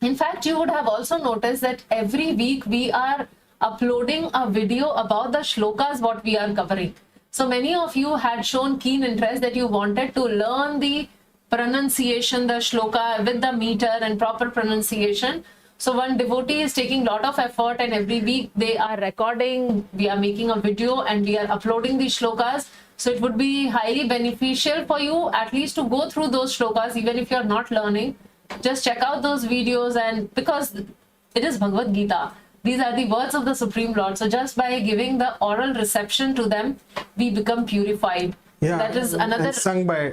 S2: In fact, you would have also noticed that every week we are uploading a video about the shlokas what we are covering. So many of you had shown keen interest that you wanted to learn the pronunciation, the shloka with the meter and proper pronunciation. So one devotee is taking a lot of effort, and every week they are recording, we are making a video, and we are uploading these shlokas. So it would be highly beneficial for you at least to go through those shlokas, even if you're not learning. Just check out those videos, and because it is Bhagavad Gita, these are the words of the Supreme Lord. So just by giving the oral reception to them, we become purified.
S1: Yeah,
S2: that is another,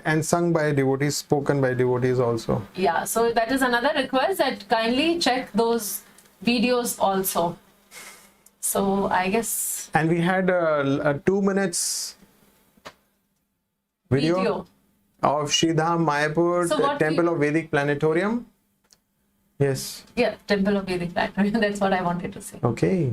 S1: and sung by devotees, spoken by devotees also.
S2: Yeah, so that is another request, that kindly check those videos also. So I guess.
S1: And we had a 2 minutes video of Sridham Mayapur,
S2: So
S1: the Temple of Vedic Planetarium. Yes.
S2: Yeah, Temple of Vedic Planetarium. That's what I wanted to say.
S1: Okay.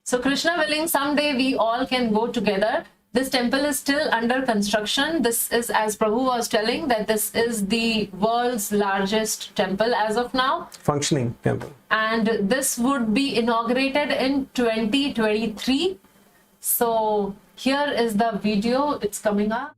S2: So Krishna willing, someday we all can go together. This temple is still under construction. This is, as Prabhu was telling, that this is the world's largest temple as of now.
S1: Functioning temple.
S2: And this would be inaugurated in 2023. So here is the video. It's coming up.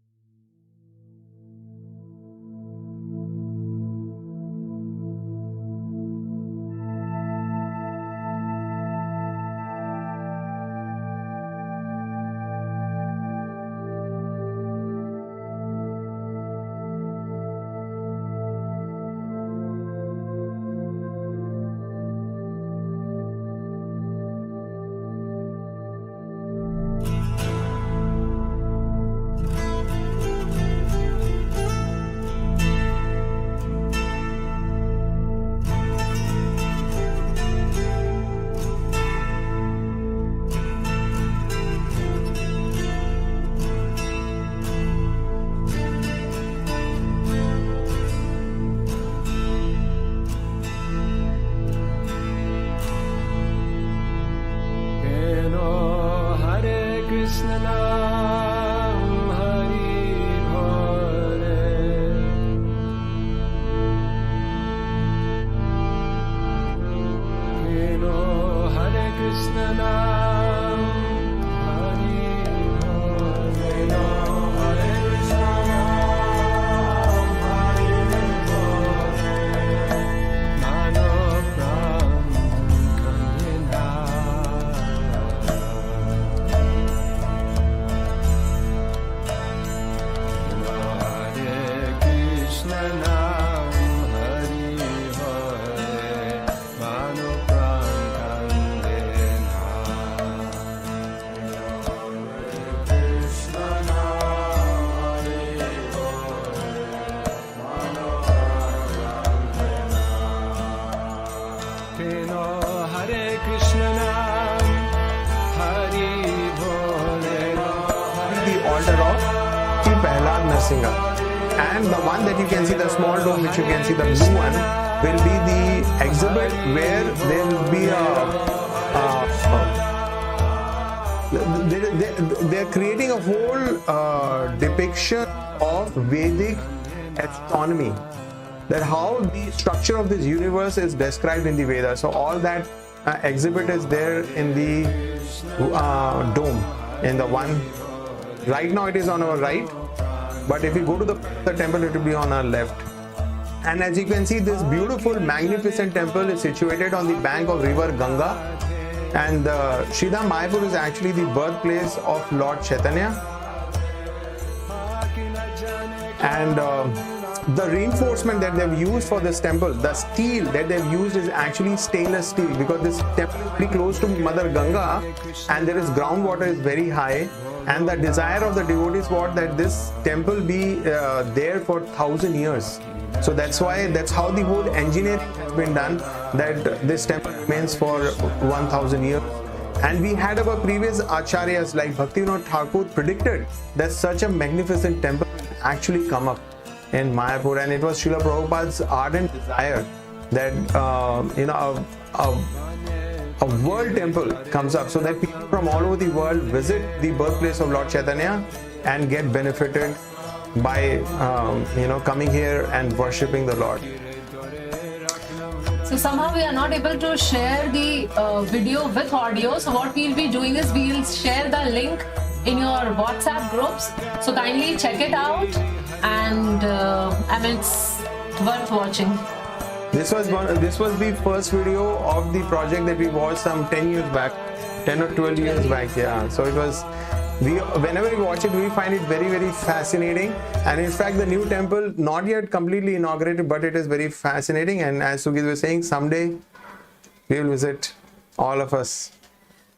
S3: Krishna Nam Hari Hare Ram Hare Krishna Nam Hari Hare Mano Pram Kandina Hare Krishna Nam Hari Hare Mano Pram Kandina Krishna Nam Hari Krishna Hare Krishna Nam Hari Bole
S1: The altar of Sri Prahlad Narsingha. And the one that you can see, the small dome which you can see, the blue one, will be the exhibit where there will be they're creating a whole depiction of Vedic astronomy. That how the structure of this universe is described in the Vedas. So all that exhibit is there in the dome, in the one. Right now it is on our right, but if we go to the temple, it will be on our left. And as you can see, this beautiful, magnificent temple is situated on the bank of river Ganga. And Sridham Mayapur is actually the birthplace of Lord Chaitanya. And the reinforcement that they've used for this temple, the steel that they've used is actually stainless steel, because this temple is very close to Mother Ganga and there is groundwater is very high. And the desire of the devotees was that this temple be there for 1,000 years. So that's how the whole engineering has been done, that this temple remains for 1,000 years. And we had our previous acharyas like Bhaktivinoda Thakur predicted that such a magnificent temple will actually come up in Mayapur, and it was Srila Prabhupada's ardent desire that a world temple comes up, so that people from all over the world visit the birthplace of Lord Chaitanya and get benefited by coming here and worshipping the Lord.
S2: So somehow we are not able to share the video with audio. So what we'll be doing is we'll share the link in your WhatsApp groups. So kindly check it out, and it's worth watching.
S1: This was the first video of the project that we watched some 10 years back, 10 or 12 years back. Yeah. So it was. Whenever we watch it, we find it very, very fascinating. And in fact, the new temple, not yet completely inaugurated, but it is very fascinating. And as Sugit was saying, someday we will visit, all of us.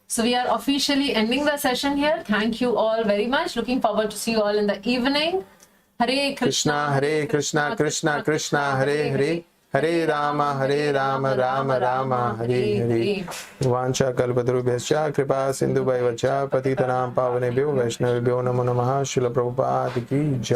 S2: So we are officially ending the session here. Thank you all very much. Looking forward to see you all in the evening. Hare Krishna,
S1: Hare Krishna, Krishna Krishna, Hare Hare. Hare Rama, Rama Rama, Hare Hare. Vancha kalpatarubhyascha kripa sindhu bhaivacha patitanam pavanebhyo vaishnavebhyo namo namaha. Srila Prabhupada ki jai.